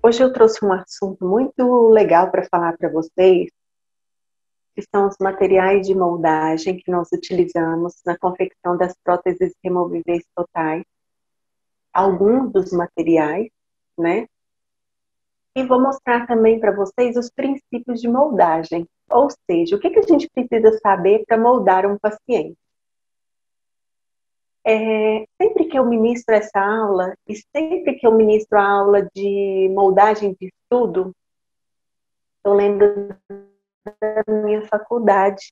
Hoje eu trouxe um assunto muito legal para falar para vocês, que são os materiais de moldagem que nós utilizamos na confecção das próteses removíveis totais, alguns dos materiais, né? E vou mostrar também para vocês os princípios de moldagem, ou seja, o que a gente precisa saber para moldar um paciente. Sempre que eu ministro essa aula, e sempre que eu ministro a aula de moldagem de estudo, eu lembro da minha faculdade.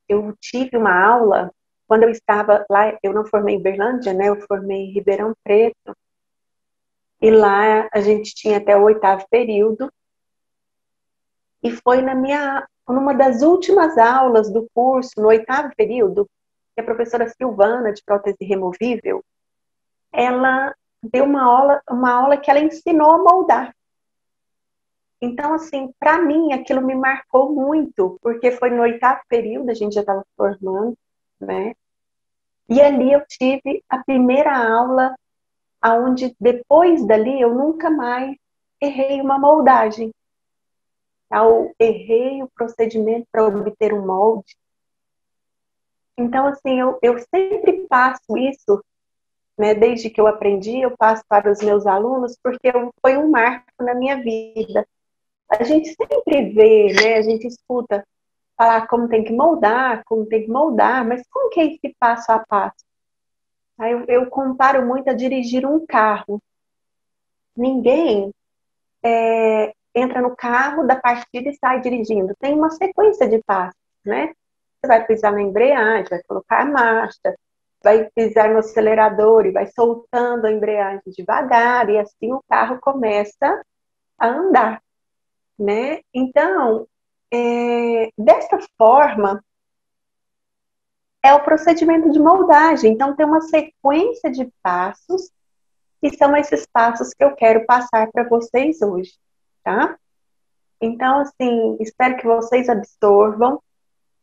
Eu tive uma aula, quando eu estava lá, eu não formei em Berlândia, né? Eu formei em Ribeirão Preto, e lá a gente tinha até o 8º período, e foi numa das últimas aulas do curso, no 8º período, que a professora Silvana, de prótese removível, ela deu uma aula que ela ensinou a moldar. Então, assim, para mim, aquilo me marcou muito, porque foi no 8º período, a gente já estava formando, né? E ali eu tive a primeira aula, onde depois dali eu nunca mais errei uma moldagem. Eu errei o procedimento para obter um molde. Então, assim, eu sempre passo isso, né? Desde que eu aprendi, eu passo para os meus alunos, porque foi um marco na minha vida. A gente sempre vê, né? A gente escuta falar como tem que moldar, mas como que é esse passo a passo? Aí eu comparo muito a dirigir um carro. Ninguém entra no carro da partida e sai dirigindo. Tem uma sequência de passos, né? Você vai pisar na embreagem, vai colocar a marcha, vai pisar no acelerador e vai soltando a embreagem devagar, e assim o carro começa a andar, né? Então, dessa forma, é o procedimento de moldagem. Então, tem uma sequência de passos, e são esses passos que eu quero passar para vocês hoje, tá? Então, assim, espero que vocês absorvam,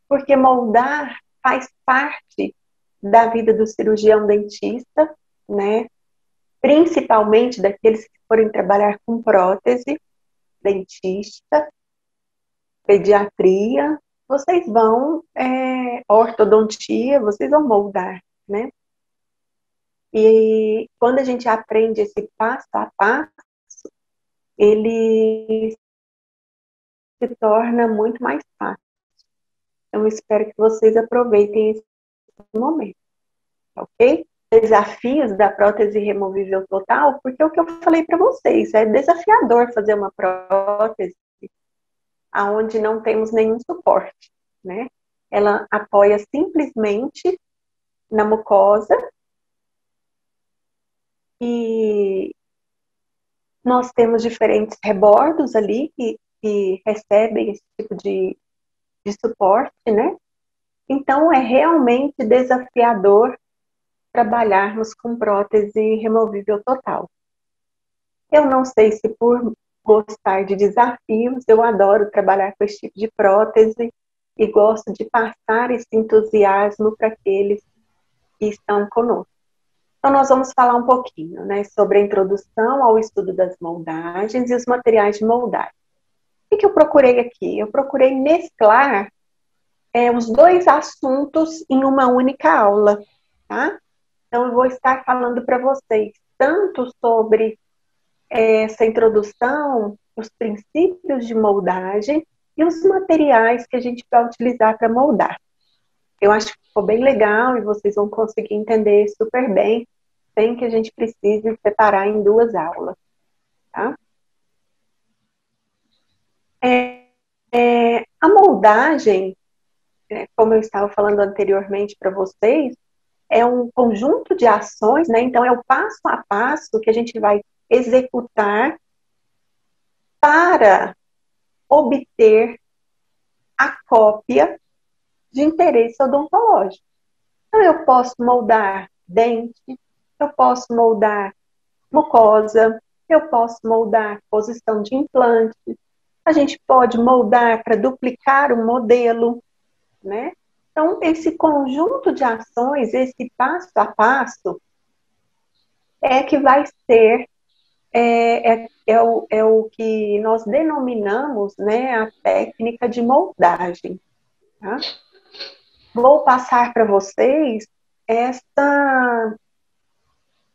porque moldar faz parte da vida do cirurgião dentista, né? Principalmente daqueles que forem trabalhar com prótese, dentista, pediatria, vocês vão, ortodontia, vocês vão moldar, né? E quando a gente aprende esse passo a passo, ele se torna muito mais fácil. Então, espero que vocês aproveitem esse momento, ok? Desafios da prótese removível total, porque o que eu falei para vocês, é desafiador fazer uma prótese onde não temos nenhum suporte, né? Ela apoia simplesmente na mucosa e nós temos diferentes rebordos ali que recebem esse tipo de suporte, né? Então, é realmente desafiador trabalharmos com prótese removível total. Eu não sei se por gostar de desafios, eu adoro trabalhar com esse tipo de prótese e gosto de passar esse entusiasmo para aqueles que estão conosco. Então, nós vamos falar um pouquinho, né, sobre a introdução ao estudo das moldagens e os materiais de moldagem. O que eu procurei aqui? Eu procurei mesclar os dois assuntos em uma única aula, tá? Então, eu vou estar falando para vocês tanto sobre essa introdução, os princípios de moldagem e os materiais que a gente vai utilizar para moldar. Eu acho que ficou bem legal e vocês vão conseguir entender super bem, sem que a gente precise separar em 2 aulas, tá? A moldagem, como eu estava falando anteriormente para vocês, é um conjunto de ações, né? Então, é o passo a passo que a gente vai executar para obter a cópia de interesse odontológico. Então, eu posso moldar dente, eu posso moldar mucosa, eu posso moldar posição de implante, a gente pode moldar para duplicar o modelo, né? Então, esse conjunto de ações, esse passo a passo, é que vai ser é o que nós denominamos, né, a técnica de moldagem. Tá? Vou passar para vocês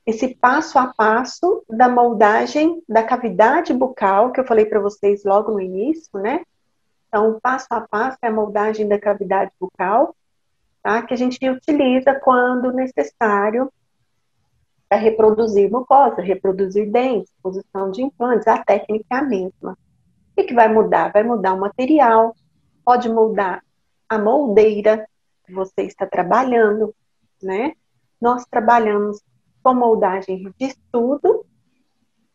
esse passo a passo da moldagem da cavidade bucal, que eu falei para vocês logo no início, né? Então, o passo a passo é a moldagem da cavidade bucal, tá? Que a gente utiliza quando necessário para reproduzir mucosa, reproduzir dentes, posição de implantes, a técnica é a mesma. O que vai mudar? Vai mudar o material, pode mudar a moldeira que você está trabalhando, né? Nós trabalhamos com moldagem de estudo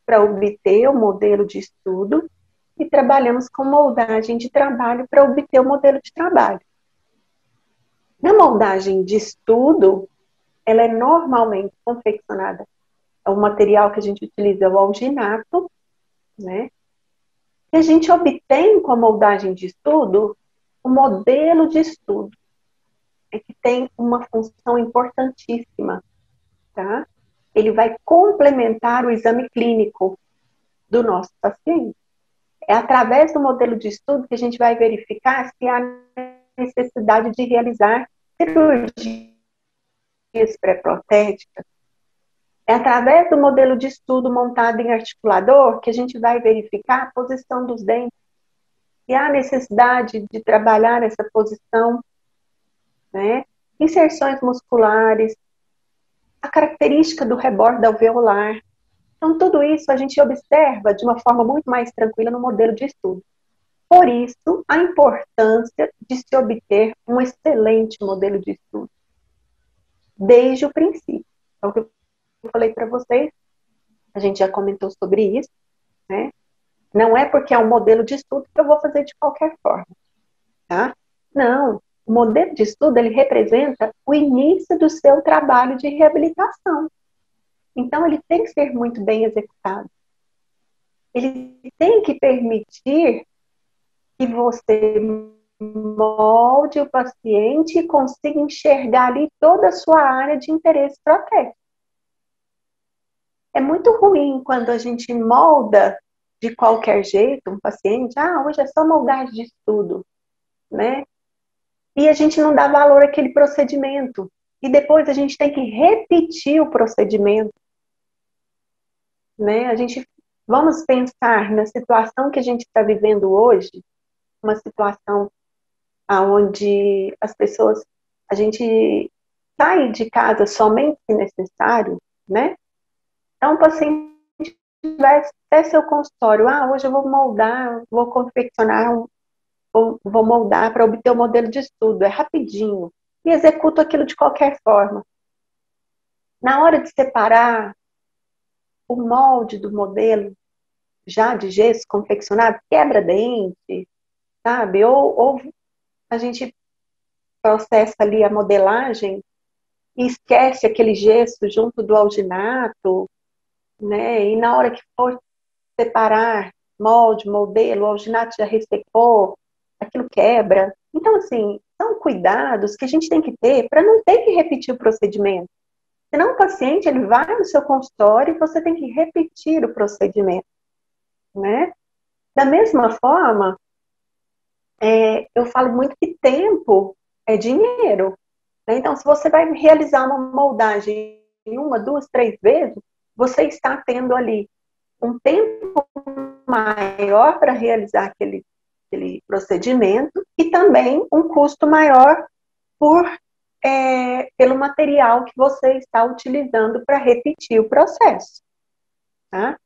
para obter o modelo de estudo e trabalhamos com moldagem de trabalho para obter o modelo de trabalho. Na moldagem de estudo, ela é normalmente confeccionada. O material que a gente utiliza é o alginato, né? E a gente obtém com a moldagem de estudo o modelo de estudo, que tem uma função importantíssima, tá? Ele vai complementar o exame clínico do nosso paciente. É através do modelo de estudo que a gente vai verificar se há necessidade de realizar cirurgias pré-protéticas. É através do modelo de estudo montado em articulador que a gente vai verificar a posição dos dentes, se há necessidade de trabalhar essa posição, né? Inserções musculares, a característica do rebordo alveolar. Então, tudo isso a gente observa de uma forma muito mais tranquila no modelo de estudo. Por isso, a importância de se obter um excelente modelo de estudo, desde o princípio. Então, o que eu falei para vocês, a gente já comentou sobre isso, né? Não é porque é um modelo de estudo que eu vou fazer de qualquer forma, tá? Não, o modelo de estudo, ele representa o início do seu trabalho de reabilitação. Então, ele tem que ser muito bem executado. Ele tem que permitir que você molde o paciente e consiga enxergar ali toda a sua área de interesse protético. É muito ruim quando a gente molda de qualquer jeito um paciente, hoje é só moldagem de estudo, né? E a gente não dá valor àquele procedimento. E depois a gente tem que repetir o procedimento, né? Vamos pensar na situação que a gente está vivendo hoje, uma situação onde as pessoas, a gente sai de casa somente se necessário, né? Então, o paciente vai até seu consultório, hoje eu vou moldar, vou confeccionar, vou moldar para obter o modelo de estudo, é rapidinho, e executo aquilo de qualquer forma. Na hora de separar o molde do modelo, já de gesso confeccionado, quebra-dente, sabe? Ou a gente processa ali a modelagem e esquece aquele gesso junto do alginato, né? E na hora que for separar molde, modelo, o alginato já ressecou, aquilo quebra. Então, assim, são cuidados que a gente tem que ter para não ter que repetir o procedimento. Senão o paciente, ele vai no seu consultório e você tem que repetir o procedimento, né? Da mesma forma, eu falo muito que tempo é dinheiro, né? Então, se você vai realizar uma moldagem uma, duas, três vezes, você está tendo ali um tempo maior para realizar aquele procedimento e também um custo maior pelo material que você está utilizando para repetir o processo, tá?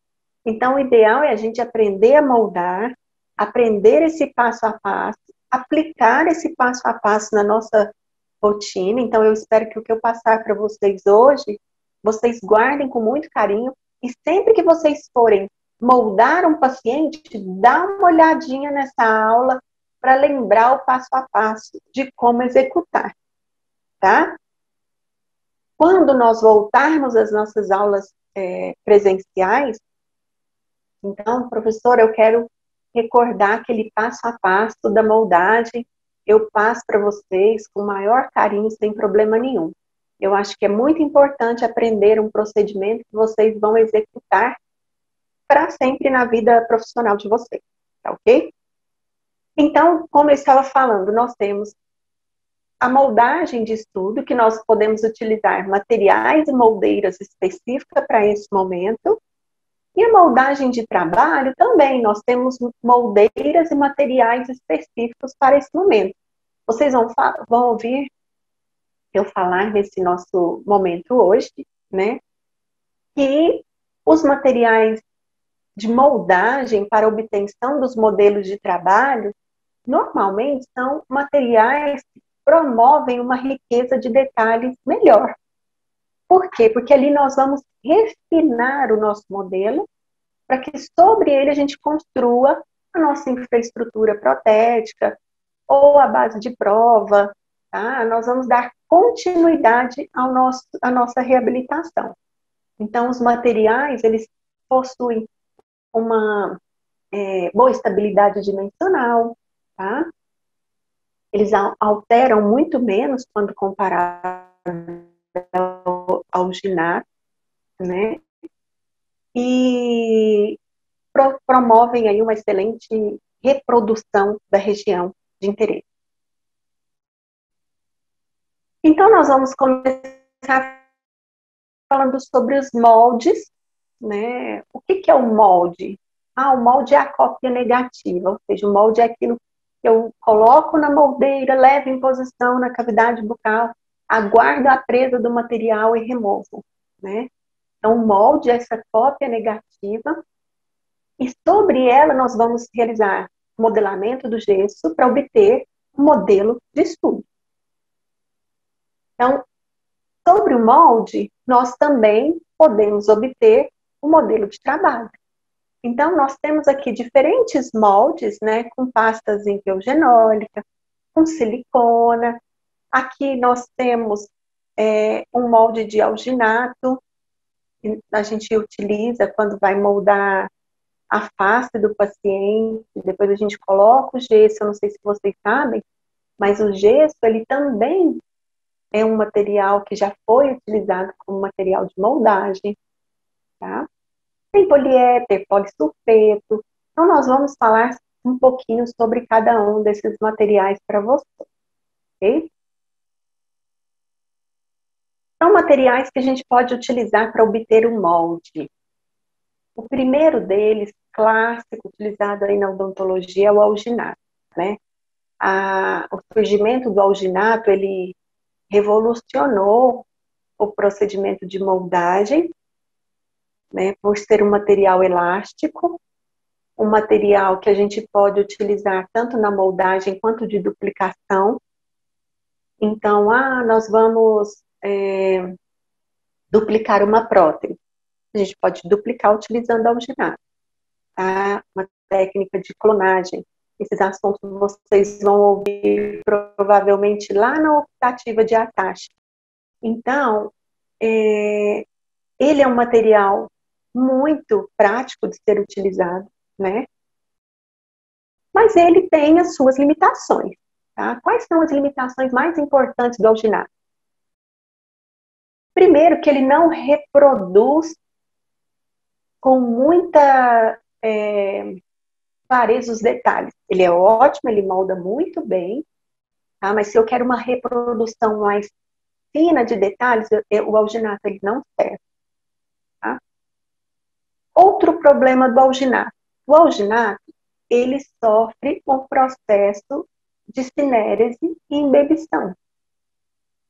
Então, o ideal é a gente aprender a moldar, aprender esse passo a passo, aplicar esse passo a passo na nossa rotina. Então, eu espero que o que eu passar para vocês hoje, vocês guardem com muito carinho e sempre que vocês forem moldar um paciente, dá uma olhadinha nessa aula para lembrar o passo a passo de como executar, tá? Quando nós voltarmos às nossas aulas presenciais, então, professora, eu quero recordar aquele passo a passo da moldagem, eu passo para vocês com o maior carinho, sem problema nenhum. Eu acho que é muito importante aprender um procedimento que vocês vão executar para sempre na vida profissional de vocês, tá ok? Então, como eu estava falando, nós temos a moldagem de estudo, que nós podemos utilizar materiais e moldeiras específicas para esse momento, e a moldagem de trabalho também, nós temos moldeiras e materiais específicos para esse momento. Vocês vão ouvir eu falar nesse nosso momento hoje, né, que os materiais de moldagem para obtenção dos modelos de trabalho normalmente são materiais que promovem uma riqueza de detalhes melhor. Por quê? Porque ali nós vamos refinar o nosso modelo para que sobre ele a gente construa a nossa infraestrutura protética ou a base de prova, tá? Nós vamos dar continuidade à nossa reabilitação. Então, os materiais, eles possuem uma boa estabilidade dimensional, tá? Eles alteram muito menos quando comparado ao alginata, né? E promovem aí uma excelente reprodução da região de interesse. Então, nós vamos começar falando sobre os moldes, né? O que é o molde? O molde é a cópia negativa, ou seja, o molde é aquilo que eu coloco na moldeira, levo em posição na cavidade bucal, aguardo a presa do material e removo, né? Então, o molde é essa cópia negativa, e sobre ela nós vamos realizar modelamento do gesso para obter um modelo de estudo. Então, sobre o molde, nós também podemos obter um modelo de trabalho. Então, nós temos aqui diferentes moldes, né, com pasta zinc eugenólica, com silicona. Aqui nós temos um molde de alginato, que a gente utiliza quando vai moldar a face do paciente. Depois a gente coloca o gesso, eu não sei se vocês sabem, mas o gesso, ele também é um material que já foi utilizado como material de moldagem, tá? Tem poliéter, polissulfeto. Então, nós vamos falar um pouquinho sobre cada um desses materiais para você, ok? São materiais que a gente pode utilizar para obter o molde. O primeiro deles, clássico, utilizado aí na odontologia, é o alginato, né? O surgimento do alginato, ele revolucionou o procedimento de moldagem, né, por ser um material elástico, um material que a gente pode utilizar tanto na moldagem quanto de duplicação. Então, nós vamos duplicar uma prótese. A gente pode duplicar utilizando alginato, tá? Uma técnica de clonagem. Esses assuntos vocês vão ouvir provavelmente lá na optativa de Atache. Então, ele é um material muito prático de ser utilizado, né? Mas ele tem as suas limitações, tá? Quais são as limitações mais importantes do alginato? Primeiro, que ele não reproduz com muita clareza os detalhes. Ele é ótimo, ele molda muito bem, tá? Mas se eu quero uma reprodução mais fina de detalhes, o alginato ele não serve. Tá? Outro problema do alginato. O alginato, ele sofre um processo de cinérese e embebição.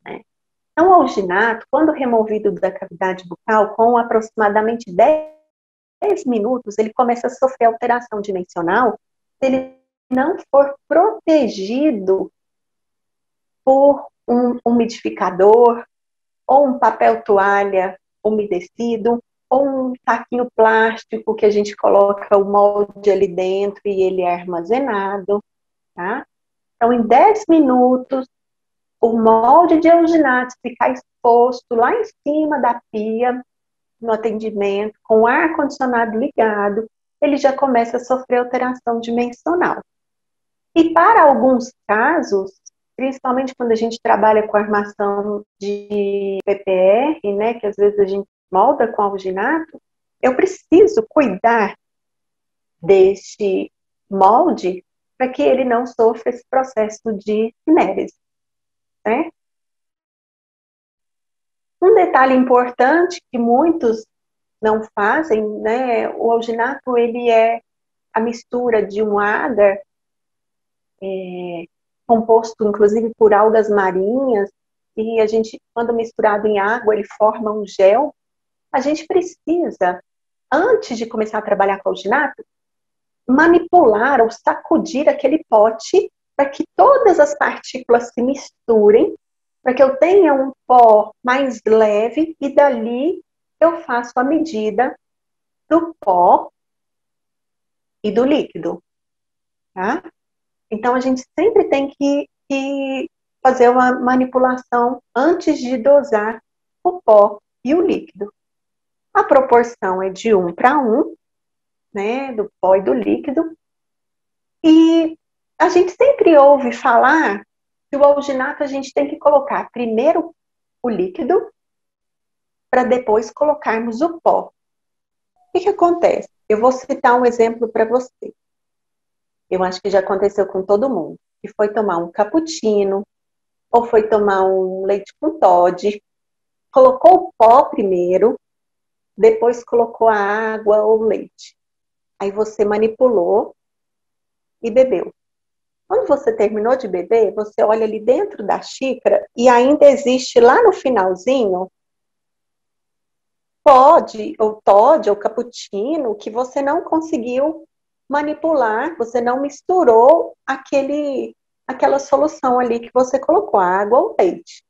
Né? Então, o alginato, quando removido da cavidade bucal, com aproximadamente 10 minutos, ele começa a sofrer alteração dimensional se ele não for protegido por um umidificador, ou um papel toalha umedecido, ou um saquinho plástico que a gente coloca o molde ali dentro e ele é armazenado, tá? Então, em 10 minutos, o molde de alginato ficar exposto lá em cima da pia, no atendimento, com o ar-condicionado ligado, ele já começa a sofrer alteração dimensional. E para alguns casos, principalmente quando a gente trabalha com armação de PPR, né, que às vezes a gente molda com alginato, eu preciso cuidar deste molde para que ele não sofra esse processo de cinérese, né? Um detalhe importante que muitos não fazem, né? O alginato, ele é a mistura de um agar, composto inclusive por algas marinhas, e a gente, quando misturado em água, ele forma um gel. A gente precisa, antes de começar a trabalhar com alginato, manipular ou sacudir aquele pote para que todas as partículas se misturem, para que eu tenha um pó mais leve e dali eu faço a medida do pó e do líquido, tá? Então a gente sempre tem que fazer uma manipulação antes de dosar o pó e o líquido. A proporção é de 1 para 1, né, do pó e do líquido. E a gente sempre ouve falar que o alginato a gente tem que colocar primeiro o líquido para depois colocarmos o pó. O que acontece? Eu vou citar um exemplo para você. Eu acho que já aconteceu com todo mundo. Que foi tomar um cappuccino, ou foi tomar um leite com Toddy, colocou o pó primeiro, depois colocou a água ou o leite. Aí você manipulou e bebeu. Quando você terminou de beber, você olha ali dentro da xícara e ainda existe lá no finalzinho ou Toddy, ou cappuccino, que você não conseguiu manipular, você não misturou aquela solução ali que você colocou, a água ou leite.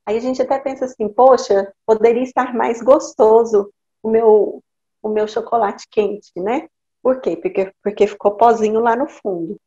Aí a gente até pensa assim, poxa, poderia estar mais gostoso o meu chocolate quente, né? Por quê? Porque ficou pozinho lá no fundo.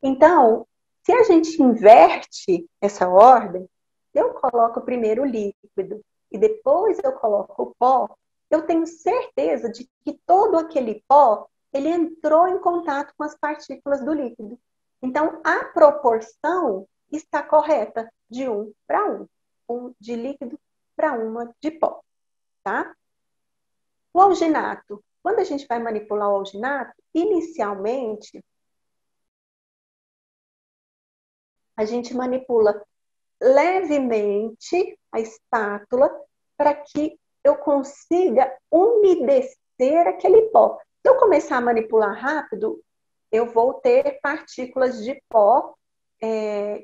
Então, se a gente inverte essa ordem, eu coloco primeiro o líquido e depois eu coloco o pó, eu tenho certeza de que todo aquele pó, ele entrou em contato com as partículas do líquido. Então, a proporção está correta, de 1 para 1. Um de líquido para uma de pó, tá? O alginato. Quando a gente vai manipular o alginato, inicialmente, a gente manipula levemente a espátula para que eu consiga umedecer aquele pó. Se eu começar a manipular rápido, eu vou ter partículas de pó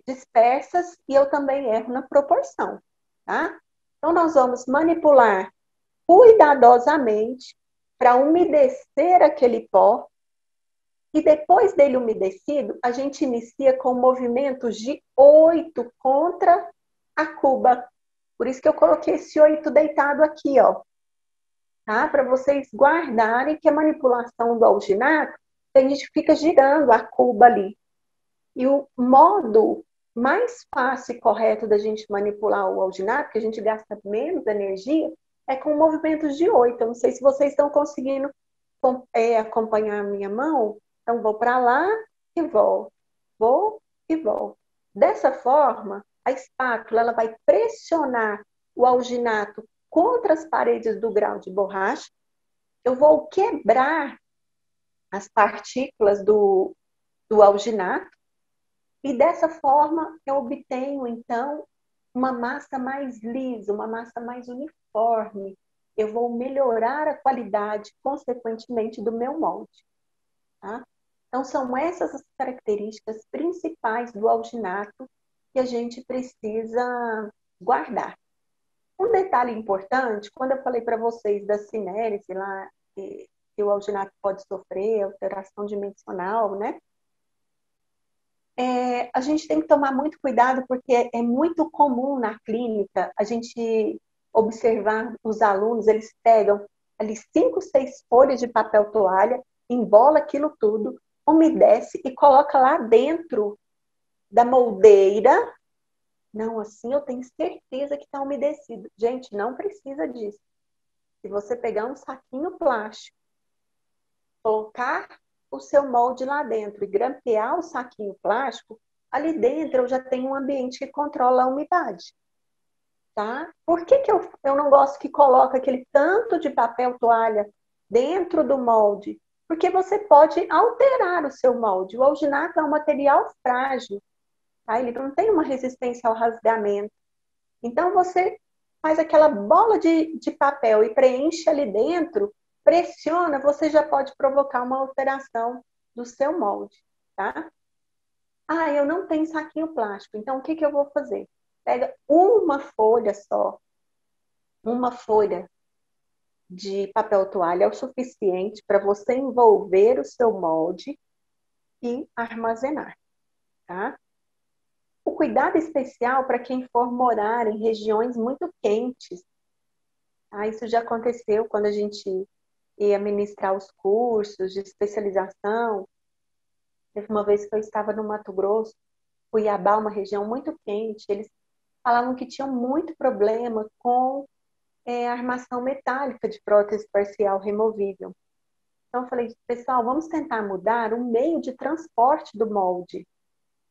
dispersas e eu também erro na proporção, tá? Então, nós vamos manipular cuidadosamente para umedecer aquele pó. E depois dele umedecido, a gente inicia com movimentos de 8 contra a cuba. Por isso que eu coloquei esse 8 deitado aqui, ó. Tá? Para vocês guardarem que a manipulação do alginato, a gente fica girando a cuba ali. E o modo mais fácil e correto da gente manipular o alginato, que a gente gasta menos energia, é com movimentos de 8. Eu não sei se vocês estão conseguindo acompanhar a minha mão. Então, vou para lá e volto. Vou e volto. Dessa forma, a espátula ela vai pressionar o alginato contra as paredes do grau de borracha. Eu vou quebrar as partículas do alginato e dessa forma eu obtenho, então, uma massa mais lisa, uma massa mais uniforme. Eu vou melhorar a qualidade, consequentemente, do meu molde. Tá? Então, são essas as características principais do alginato que a gente precisa guardar. Um detalhe importante, quando eu falei para vocês da cinérese, lá, que o alginato pode sofrer alteração dimensional, né? A gente tem que tomar muito cuidado, porque é muito comum na clínica a gente observar os alunos, eles pegam ali 5, 6 folhas de papel toalha, embola aquilo tudo, umedece e coloca lá dentro da moldeira. Não, assim eu tenho certeza que está umedecido. Gente, não precisa disso. Se você pegar um saquinho plástico, colocar o seu molde lá dentro e grampear o saquinho plástico, ali dentro eu já tenho um ambiente que controla a umidade. tá? Por que que eu não gosto que coloque aquele tanto de papel toalha dentro do molde? Porque você pode alterar o seu molde. O alginato é um material frágil, tá? Ele não tem uma resistência ao rasgamento. Então, você faz aquela bola de papel e preenche ali dentro, pressiona, você já pode provocar uma alteração do seu molde, tá? Ah, eu não tenho saquinho plástico, então o que que eu vou fazer? Pega uma folha só, uma folha de papel toalha é o suficiente para você envolver o seu molde e armazenar, tá? O cuidado especial para quem for morar em regiões muito quentes. Ah, isso já aconteceu quando a gente ia ministrar os cursos de especialização. Teve uma vez que eu estava no Mato Grosso, Cuiabá, uma região muito quente, eles falavam que tinham muito problema com a armação metálica de prótese parcial removível. Então eu falei, pessoal, vamos tentar mudar o meio de transporte do molde,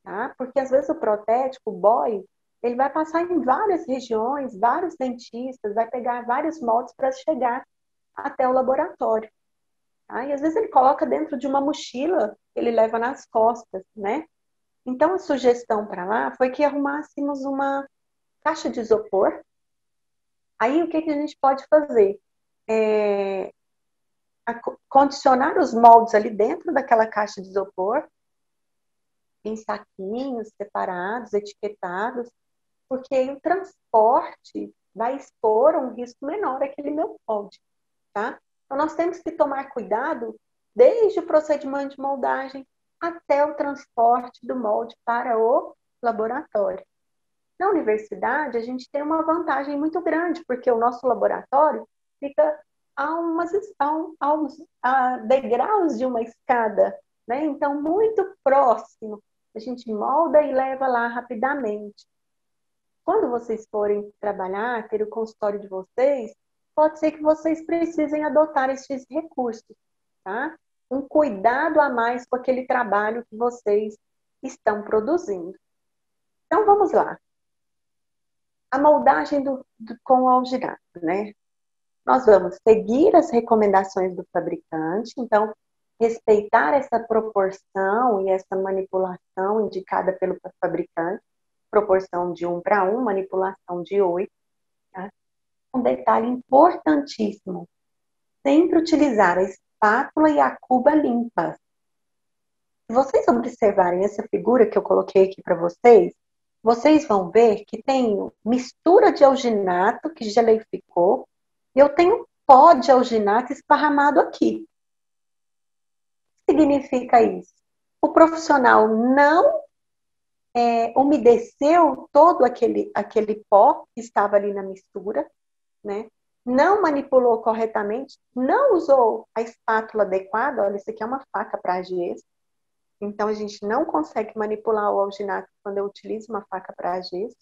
tá? Porque às vezes o protético, o boy, ele vai passar em várias regiões, vários dentistas, vai pegar vários moldes para chegar até o laboratório. Tá? E às vezes ele coloca dentro de uma mochila que ele leva nas costas, né? Então a sugestão para lá foi que arrumássemos uma caixa de isopor. Aí o que que a gente pode fazer? É, condicionar os moldes ali dentro daquela caixa de isopor, em saquinhos separados, etiquetados, porque aí o transporte vai expor um risco menor àquele meu molde, tá? Então nós temos que tomar cuidado desde o procedimento de moldagem até o transporte do molde para o laboratório. Na universidade, a gente tem uma vantagem muito grande, porque o nosso laboratório fica a degraus de uma escada, né? Então, muito próximo. A gente molda e leva lá rapidamente. Quando vocês forem trabalhar, ter o consultório de vocês, pode ser que vocês precisem adotar esses recursos, tá? Um cuidado a mais com aquele trabalho que vocês estão produzindo. Então, vamos lá. A moldagem com o alginato, né? Nós vamos seguir as recomendações do fabricante, então, respeitar essa proporção e essa manipulação indicada pelo fabricante, proporção de 1:1, manipulação de 8. Tá? Um detalhe importantíssimo, sempre utilizar a espátula e a cuba limpas. Se vocês observarem essa figura que eu coloquei aqui para vocês, vocês vão ver que tem mistura de alginato que geleificou e eu tenho pó de alginato esparramado aqui. O que significa isso? O profissional não umedeceu todo aquele pó que estava ali na mistura, né? Não manipulou corretamente, não usou a espátula adequada. Olha, isso aqui é uma faca para gesso. Então, a gente não consegue manipular o alginato quando eu utilizo uma faca para gesso.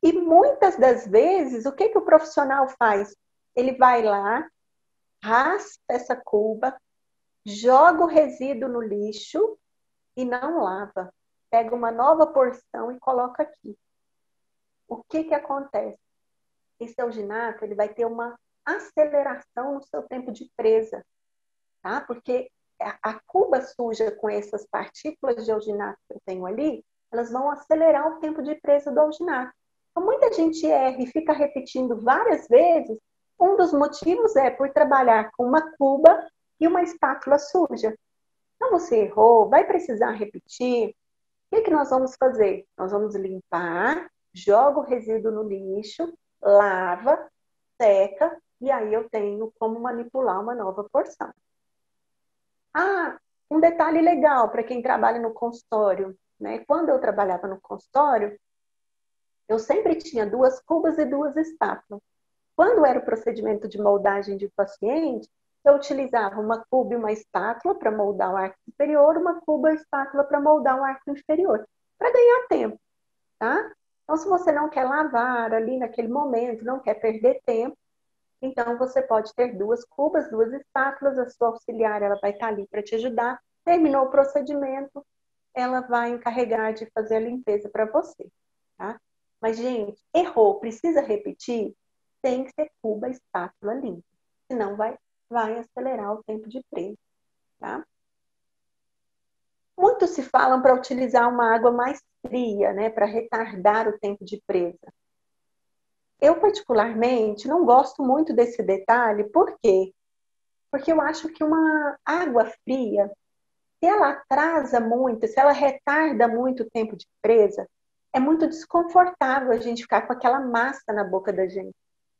E muitas das vezes, o que que o profissional faz? Ele vai lá, raspa essa cuba, joga o resíduo no lixo e não lava. Pega uma nova porção e coloca aqui. O que que acontece? Esse alginato, ele vai ter uma aceleração no seu tempo de presa, tá? Porque a cuba suja com essas partículas de alginato que eu tenho ali, elas vão acelerar o tempo de presa do alginato. Então, muita gente erra e fica repetindo várias vezes. Um dos motivos é por trabalhar com uma cuba e uma espátula suja. Então, você errou, vai precisar repetir. O que que nós vamos fazer? Nós vamos limpar, joga o resíduo no lixo, lava, seca, e aí eu tenho como manipular uma nova porção. Ah, um detalhe legal para quem trabalha no consultório, né? Quando eu trabalhava no consultório, eu sempre tinha 2 cubas e 2 espátulas. Quando era o procedimento de moldagem de paciente, eu utilizava uma cuba e uma espátula para moldar o arco superior, uma cuba e espátula para moldar o arco inferior, para ganhar tempo, tá? Então, se você não quer lavar ali naquele momento, não quer perder tempo, então você pode ter 2 cubas, 2 espátulas, a sua auxiliar ela vai estar ali para te ajudar. Terminou o procedimento, ela vai encarregar de fazer a limpeza para você, tá? Mas, gente, errou, precisa repetir? Tem que ser cuba, espátula limpa. Senão vai acelerar o tempo de presa, tá? Muito se falam para utilizar uma água mais fria, né, para retardar o tempo de presa. Eu, particularmente, não gosto muito desse detalhe, por quê? Porque eu acho que uma água fria, se ela atrasa muito, se ela retarda muito o tempo de presa, é muito desconfortável a gente ficar com aquela massa na boca da gente.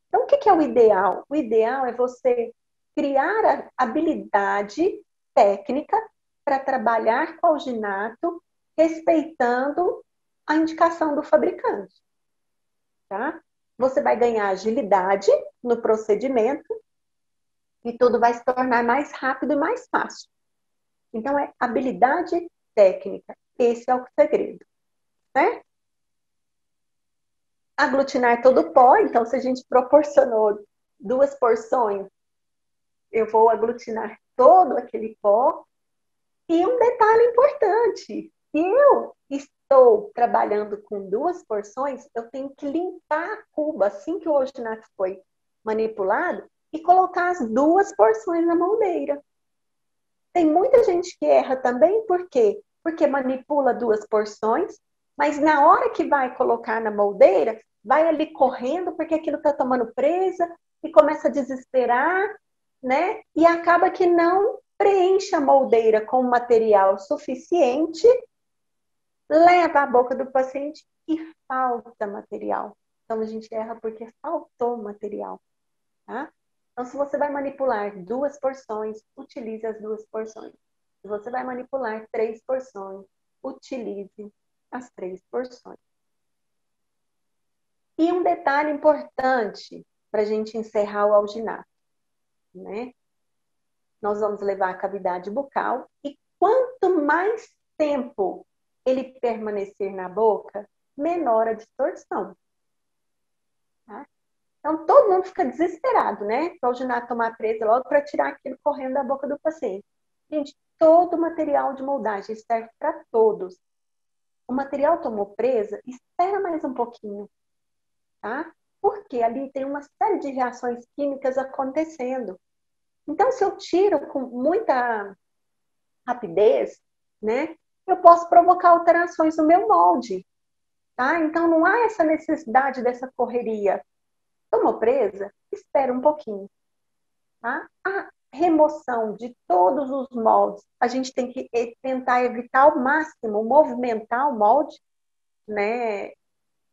Então, o que é o ideal? O ideal é você criar a habilidade técnica para trabalhar com alginato, respeitando a indicação do fabricante, tá? Você vai ganhar agilidade no procedimento e tudo vai se tornar mais rápido e mais fácil. Então, é habilidade técnica. Esse é o segredo, né? Aglutinar todo o pó. Então, se a gente proporcionou 2 porções, eu vou aglutinar todo aquele pó. E um detalhe importante, se eu estou trabalhando com 2 porções, eu tenho que limpar a cuba assim que o alginato foi manipulado e colocar as 2 porções na moldeira. Tem muita gente que erra também, por quê? Porque manipula 2 porções, mas na hora que vai colocar na moldeira, vai ali correndo porque aquilo está tomando presa e começa a desesperar, né? E acaba que não preenche a moldeira com material suficiente, leva à boca do paciente e falta material. Então a gente erra porque faltou material, tá? Então, se você vai manipular 2 porções, utilize as 2 porções. Se você vai manipular 3 porções, utilize as 3 porções. E um detalhe importante para a gente encerrar o alginato, né? Nós vamos levar a cavidade bucal e quanto mais tempo ele permanecer na boca, menor a distorção. Tá? Então, todo mundo fica desesperado, né? Para o alginato tomar presa logo para tirar aquilo correndo da boca do paciente. Gente, todo o material de moldagem serve para todos. O material tomou presa, espera mais um pouquinho, tá? Porque ali tem uma série de reações químicas acontecendo. Então, se eu tiro com muita rapidez, né? Eu posso provocar alterações no meu molde, tá? Então, não há essa necessidade dessa correria. Tomou presa? Espera um pouquinho. Tá? A remoção de todos os moldes, a gente tem que tentar evitar ao máximo movimentar o molde, né,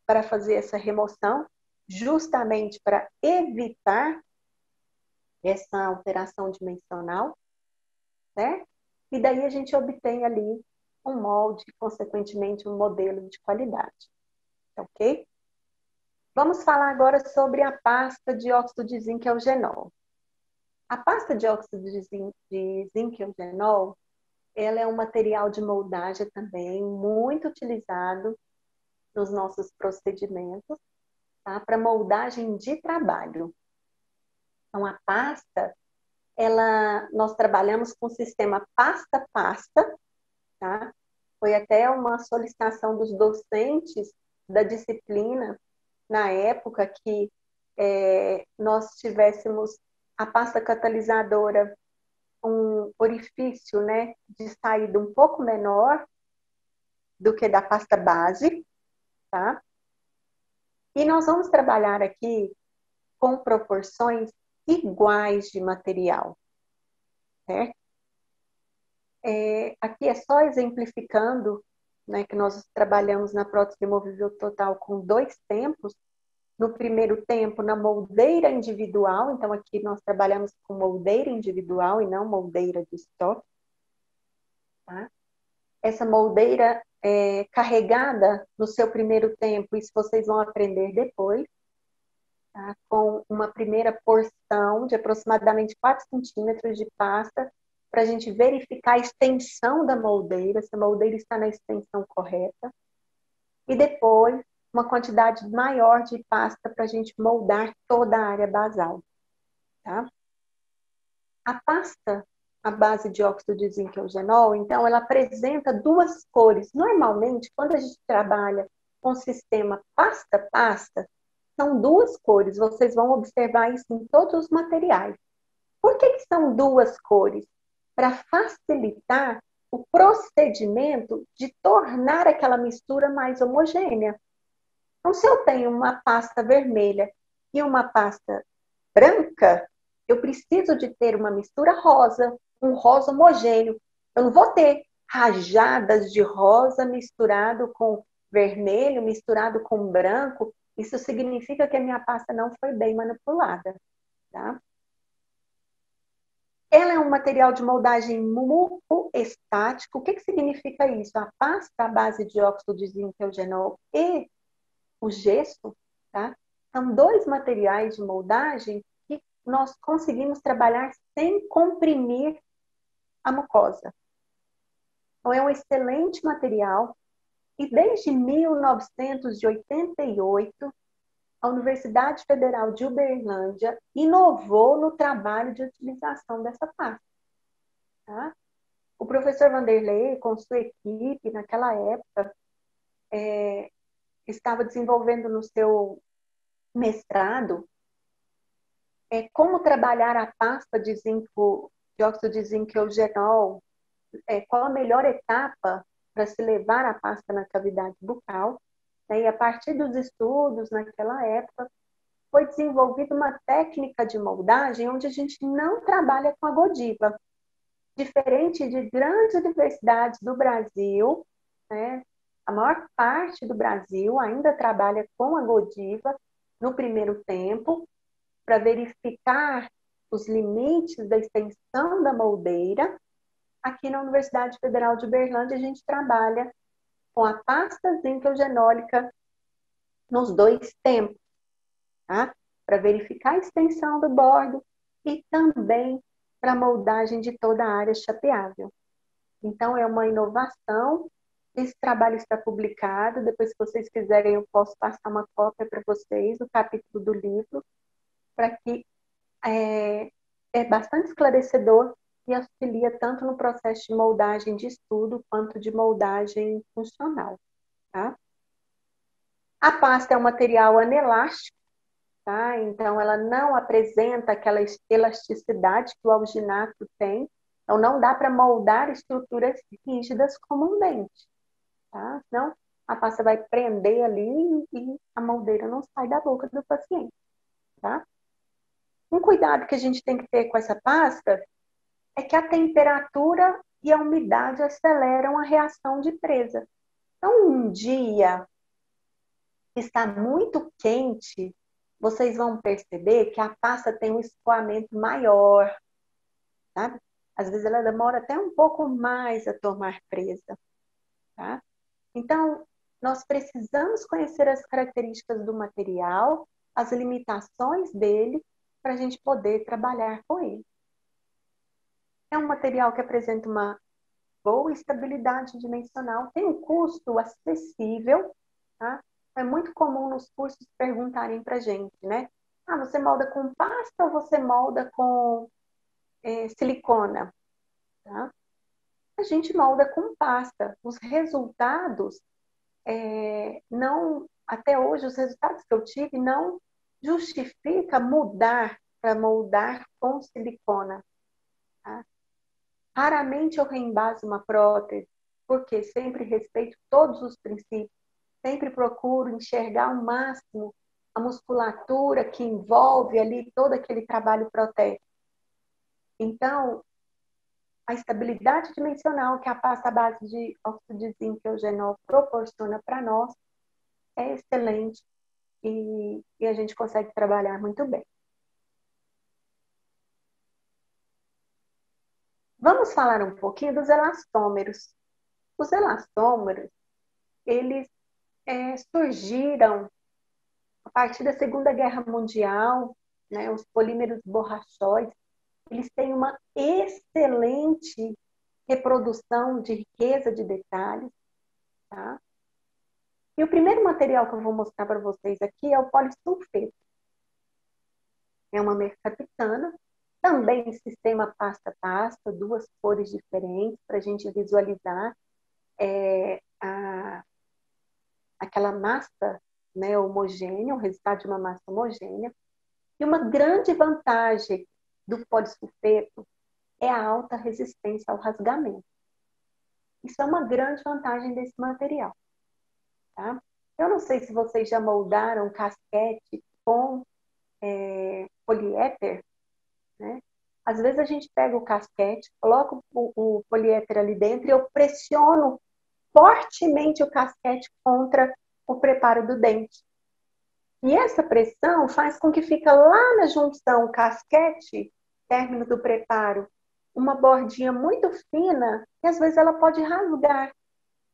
para fazer essa remoção, justamente para evitar essa alteração dimensional, né? E daí a gente obtém ali um molde, consequentemente um modelo de qualidade, ok? Vamos falar agora sobre a pasta de óxido de zinco eugenol. A pasta de óxido de zinco eugenol, ela é um material de moldagem também muito utilizado nos nossos procedimentos, tá? Para moldagem de trabalho. Então, a pasta, nós trabalhamos com o sistema pasta-pasta, tá? Foi até uma solicitação dos docentes da disciplina, na época, que nós tivéssemos a pasta catalisadora um orifício, né, de saída um pouco menor do que da pasta base, tá? E nós vamos trabalhar aqui com proporções iguais de material, certo? Aqui é só exemplificando, né, que nós trabalhamos na prótese removível total com 2 tempos. No primeiro tempo, na moldeira individual, então aqui nós trabalhamos com moldeira individual e não moldeira de estoque, tá? Essa moldeira carregada no seu primeiro tempo, isso vocês vão aprender depois, tá? Com uma primeira porção de aproximadamente 4 centímetros de pasta, para a gente verificar a extensão da moldeira, se a moldeira está na extensão correta. E depois, uma quantidade maior de pasta para a gente moldar toda a área basal, tá? A pasta à base de óxido de zinco eugenol, então, ela apresenta 2 cores. Normalmente, quando a gente trabalha com o sistema pasta-pasta, são duas cores. Vocês vão observar isso em todos os materiais. Por que são duas cores? Para facilitar o procedimento de tornar aquela mistura mais homogênea. Então, se eu tenho uma pasta vermelha e uma pasta branca, eu preciso de ter uma mistura rosa, um rosa homogêneo. Eu não vou ter rajadas de rosa misturado com vermelho, misturado com branco. Isso significa que a minha pasta não foi bem manipulada, tá? Ela é um material de moldagem mucoestático. O que significa isso? A pasta à base de óxido de zinco eugenol e o gesso, tá? São dois materiais de moldagem que nós conseguimos trabalhar sem comprimir a mucosa. Então, é um excelente material e desde 1988 a Universidade Federal de Uberlândia inovou no trabalho de utilização dessa pasta. Tá? O professor Vanderlei, com sua equipe, naquela época, estava desenvolvendo no seu mestrado como trabalhar a pasta de zinco, de óxido de zinco eugenol, qual a melhor etapa para se levar a pasta na cavidade bucal. E a partir dos estudos naquela época, foi desenvolvida uma técnica de moldagem onde a gente não trabalha com a Godiva. Diferente de grandes universidades do Brasil, né, a maior parte do Brasil ainda trabalha com a Godiva no primeiro tempo, para verificar os limites da extensão da moldeira. Aqui na Universidade Federal de Uberlândia, a gente trabalha com a pasta zinco eugenólica nos dois tempos, tá? Para verificar a extensão do bordo e também para a moldagem de toda a área chapeável. Então, é uma inovação. Esse trabalho está publicado. Depois, se vocês quiserem, eu posso passar uma cópia para vocês, o capítulo do livro, para que é bastante esclarecedor e auxilia tanto no processo de moldagem de estudo quanto de moldagem funcional. Tá? A pasta é um material anelástico, tá? Então ela não apresenta aquela elasticidade que o alginato tem, então não dá para moldar estruturas rígidas comumente, tá? Senão a pasta vai prender ali e a moldeira não sai da boca do paciente, tá? Um cuidado que a gente tem que ter com essa pasta é que a temperatura e a umidade aceleram a reação de presa. Então, um dia que está muito quente, vocês vão perceber que a pasta tem um escoamento maior, tá? Às vezes ela demora até um pouco mais a tomar presa, tá? Então, nós precisamos conhecer as características do material, as limitações dele, para a gente poder trabalhar com ele. É um material que apresenta uma boa estabilidade dimensional, tem um custo acessível, tá? É muito comum nos cursos perguntarem para a gente, né? Ah, você molda com pasta ou você molda com silicona? Tá? A gente molda com pasta. Os resultados, não, até hoje, os resultados que eu tive não justifica mudar para moldar com silicona. Tá? Raramente eu reembaso uma prótese, porque sempre respeito todos os princípios, sempre procuro enxergar ao máximo a musculatura que envolve ali todo aquele trabalho protético. Então, a estabilidade dimensional que a pasta à base de óxido de zinco eugenol proporciona para nós é excelente e a gente consegue trabalhar muito bem. Vamos falar um pouquinho dos elastômeros. Os elastômeros, eles surgiram a partir da Segunda Guerra Mundial, né? Os polímeros borrachoides, eles têm uma excelente reprodução de riqueza de detalhes, tá? E o primeiro material que eu vou mostrar para vocês aqui é o polissulfeto. É uma mercaptana, também sistema pasta-pasta, duas cores diferentes, para a gente visualizar aquela massa, né, homogênea, o resultado de uma massa homogênea. E uma grande vantagem do polissulfeto é a alta resistência ao rasgamento. Isso é uma grande vantagem desse material. Tá? Eu não sei se vocês já moldaram casquete com poliéter, né? Às vezes a gente pega o casquete, coloca o poliéter ali dentro e eu pressiono fortemente o casquete contra o preparo do dente. E essa pressão faz com que fica lá na junção casquete, término do preparo, uma bordinha muito fina e às vezes ela pode rasgar.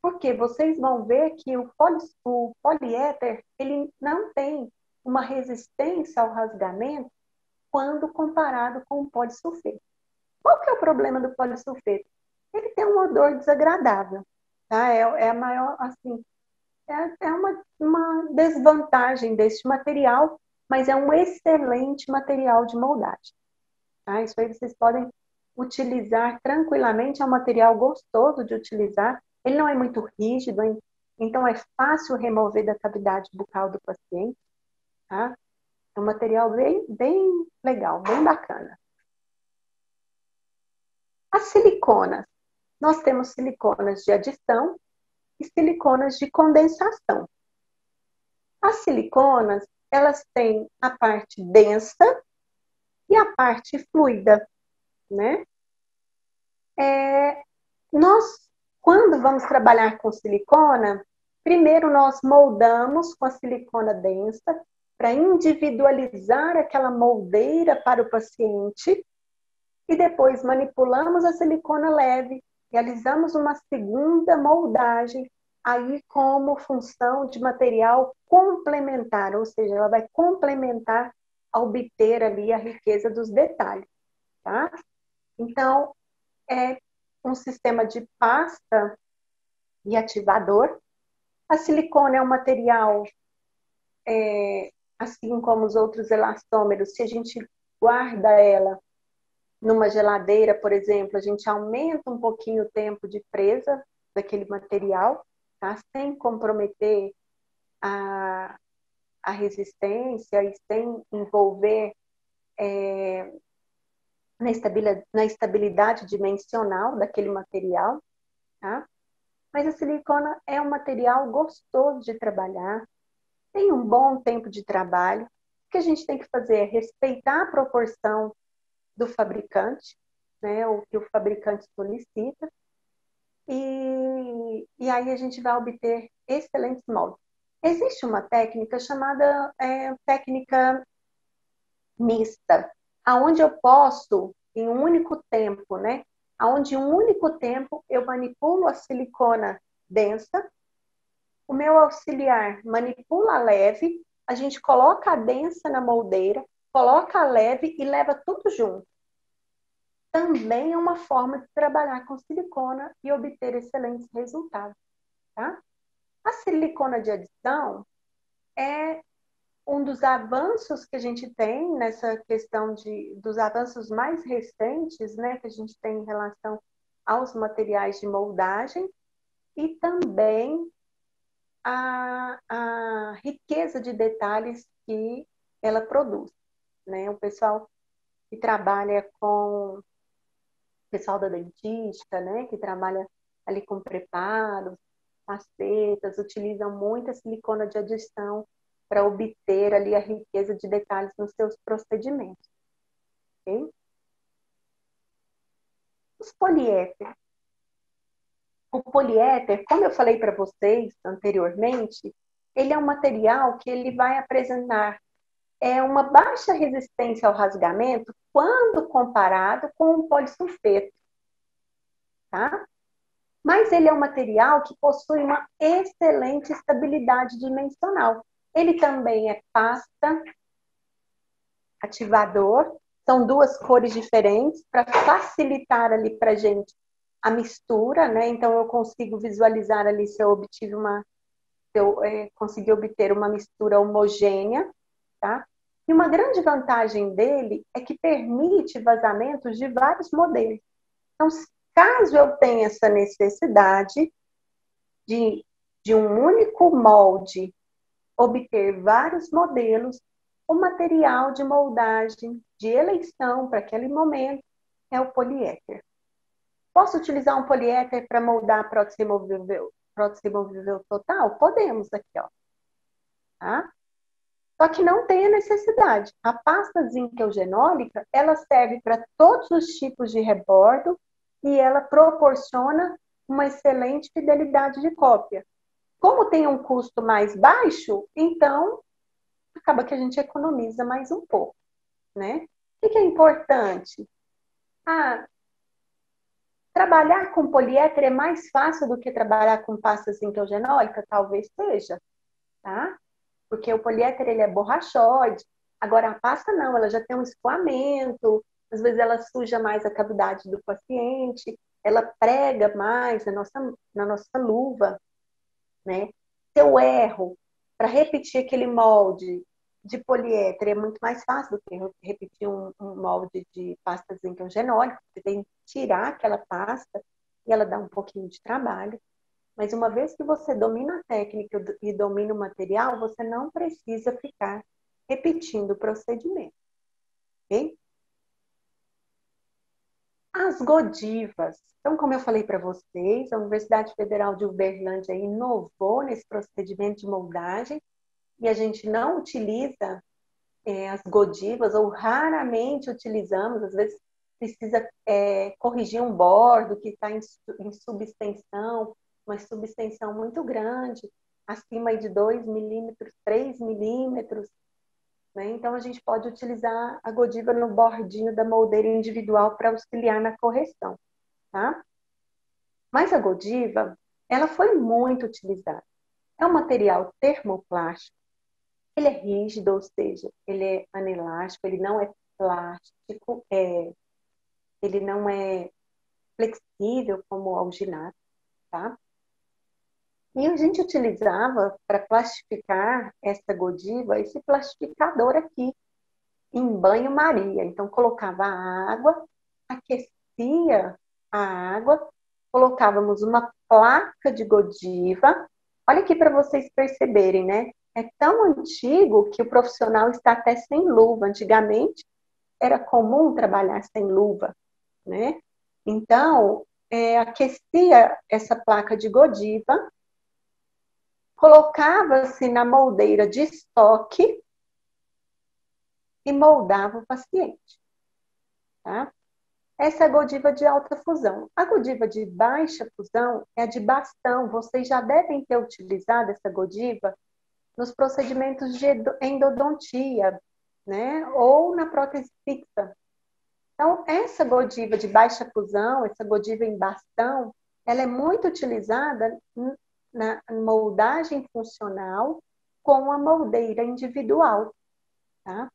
Porque vocês vão ver que o poliéter ele não tem uma resistência ao rasgamento quando comparado com o polissulfeto. Qual que é o problema do polissulfeto? Ele tem um odor desagradável. Tá? É a maior, assim, é uma desvantagem deste material, mas é um excelente material de moldagem. Tá? Isso aí vocês podem utilizar tranquilamente, é um material gostoso de utilizar, ele não é muito rígido, hein? Então é fácil remover da cavidade bucal do paciente. Tá? É um material bem legal, bem bacana. As siliconas. Nós temos siliconas de adição e siliconas de condensação. As siliconas, elas têm a parte densa e a parte fluida, né? Nós, quando vamos trabalhar com silicona, primeiro nós moldamos com a silicona densa para individualizar aquela moldeira para o paciente e depois manipulamos a silicona leve, realizamos uma segunda moldagem aí como função de material complementar, ou seja, ela vai complementar a obter ali a riqueza dos detalhes, tá? Então, é um sistema de pasta e ativador. A silicona é um material, assim como os outros elastômeros, se a gente guarda ela numa geladeira, por exemplo, a gente aumenta um pouquinho o tempo de presa daquele material, tá? Sem comprometer a resistência e sem envolver na estabilidade dimensional daquele material, tá? Mas a silicona é um material gostoso de trabalhar, tem um bom tempo de trabalho. O que a gente tem que fazer é respeitar a proporção do fabricante, né, o que o fabricante solicita, e aí a gente vai obter excelentes moldes. Existe uma técnica chamada técnica mista, aonde eu posso, em um único tempo, né, aonde em um único tempo eu manipulo a silicona densa, o meu auxiliar manipula a leve, a gente coloca a densa na moldeira, coloca a leve e leva tudo junto. Também é uma forma de trabalhar com silicona e obter excelentes resultados, tá? A silicona de adição é um dos avanços que a gente tem nessa questão dos avanços mais recentes, né, que a gente tem em relação aos materiais de moldagem e também a riqueza de detalhes que ela produz, né? O pessoal que trabalha com pessoal da dentística, né, que trabalha ali com preparos, facetas, utilizam muita silicona de adição para obter ali a riqueza de detalhes nos seus procedimentos. Okay? Os poliéter. O poliéter, como eu falei para vocês anteriormente, ele é um material que ele vai apresentar uma baixa resistência ao rasgamento quando comparado com o polissulfeto, tá? Mas ele é um material que possui uma excelente estabilidade dimensional. Ele também é pasta, ativador, são duas cores diferentes para facilitar ali para a gente a mistura, né? Então eu consigo visualizar ali se eu consegui obter uma mistura homogênea, tá? E uma grande vantagem dele é que permite vazamentos de vários modelos. Então, caso eu tenha essa necessidade de de um único molde, obter vários modelos, o material de moldagem de eleição para aquele momento é o poliéter. Posso utilizar um poliéter para moldar a prótese removível total? Podemos aqui, ó. Tá? Só que não tem a necessidade. A pasta zinc eugenólica, ela serve para todos os tipos de rebordo e ela proporciona uma excelente fidelidade de cópia. Como tem um custo mais baixo, então acaba que a gente economiza mais um pouco, né? O que é importante? Trabalhar com poliéster é mais fácil do que trabalhar com pasta zinc eugenólica? Talvez seja, tá? Porque o poliéster, ele é borrachoide. Agora, a pasta não, ela já tem um escoamento, às vezes ela suja mais a cavidade do paciente, ela prega mais na nossa luva, né? Se eu erro para repetir aquele molde de poliéster, é muito mais fácil do que repetir um molde de pasta zinc eugenólica. Você tem que tirar aquela pasta e ela dá um pouquinho de trabalho. Mas uma vez que você domina a técnica e domina o material, você não precisa ficar repetindo o procedimento. Ok? As Godivas. Então, como eu falei para vocês, a Universidade Federal de Uberlândia inovou nesse procedimento de moldagem e a gente não utiliza as Godivas, ou raramente utilizamos, às vezes precisa corrigir um bordo que está em subextensão, uma subextensão muito grande, acima de 2 milímetros, 3 milímetros, né? Então a gente pode utilizar a Godiva no bordinho da moldeira individual para auxiliar na correção, tá? Mas a Godiva, ela foi muito utilizada. É um material termoplástico, ele é rígido, ou seja, ele é anelástico, ele não é plástico, ele não é flexível como o alginato, tá? E a gente utilizava para plastificar essa Godiva, esse plastificador aqui, em banho-maria. Então, colocava a água, aquecia a água, colocávamos uma placa de Godiva. Olha aqui para vocês perceberem, né? É tão antigo que o profissional está até sem luva. Antigamente, era comum trabalhar sem luva, né? Então, aquecia essa placa de Godiva, colocava-se na moldeira de estoque e moldava o paciente, tá? Essa é a Godiva de alta fusão. A Godiva de baixa fusão é a de bastão. Vocês já devem ter utilizado essa Godiva nos procedimentos de endodontia, né? Ou na prótese fixa. Então, essa Godiva de baixa fusão, essa Godiva em bastão, ela é muito utilizada na moldagem funcional com a moldeira individual, tá?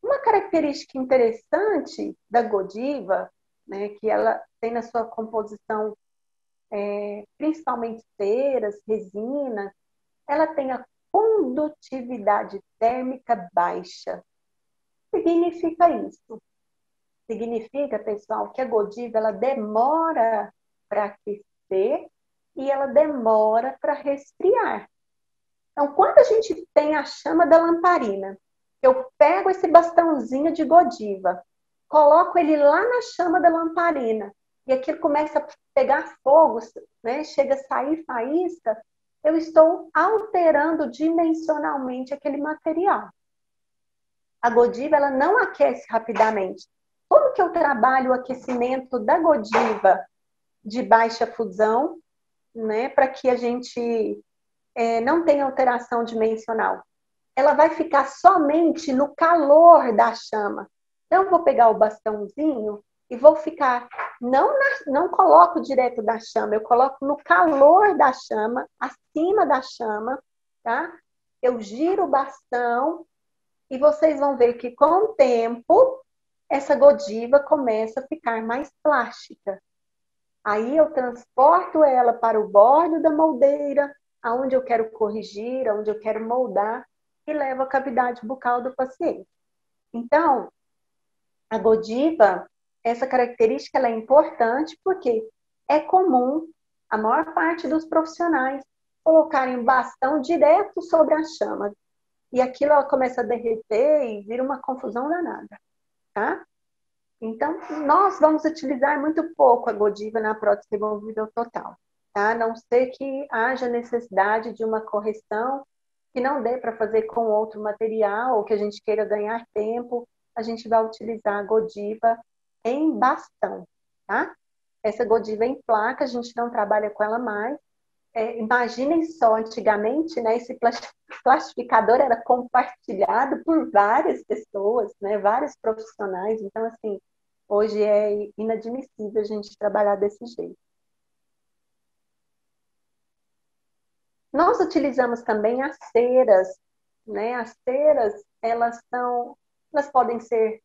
Uma característica interessante da Godiva, né, que ela tem na sua composição principalmente ceras, resinas, ela tem a condutividade térmica baixa. Significa isso? Significa, pessoal, que a Godiva ela demora para aquecer e ela demora para resfriar. Então, quando a gente tem a chama da lamparina, eu pego esse bastãozinho de Godiva, coloco ele lá na chama da lamparina e aquilo começa a pegar fogo, né? Chega a sair faísca, eu estou alterando dimensionalmente aquele material. A Godiva, ela não aquece rapidamente. Como que eu trabalho o aquecimento da Godiva de baixa fusão, né, para que a gente não tenha alteração dimensional? Ela vai ficar somente no calor da chama. Então, eu vou pegar o bastãozinho e vou ficar, não coloco direto da chama, eu coloco no calor da chama, acima da chama, tá? Eu giro o bastão e vocês vão ver que com o tempo, essa Godiva começa a ficar mais plástica. Aí eu transporto ela para o bordo da moldeira, aonde eu quero corrigir, aonde eu quero moldar, e levo a cavidade bucal do paciente. Então, a Godiva, essa característica ela é importante porque é comum a maior parte dos profissionais colocarem um bastão direto sobre a chama. E aquilo ela começa a derreter e vira uma confusão danada, tá? Então, nós vamos utilizar muito pouco a Godiva na prótese removível total, tá? A não ser que haja necessidade de uma correção que não dê para fazer com outro material ou que a gente queira ganhar tempo, a gente vai utilizar a Godiva em bastão, tá? Essa Godiva em placa, a gente não trabalha com ela mais. Imaginem só, antigamente, né, esse plastificador era compartilhado por várias pessoas, né, vários profissionais. Então, assim, hoje é inadmissível a gente trabalhar desse jeito. Nós utilizamos também as ceras, né? As ceras, elas podem ser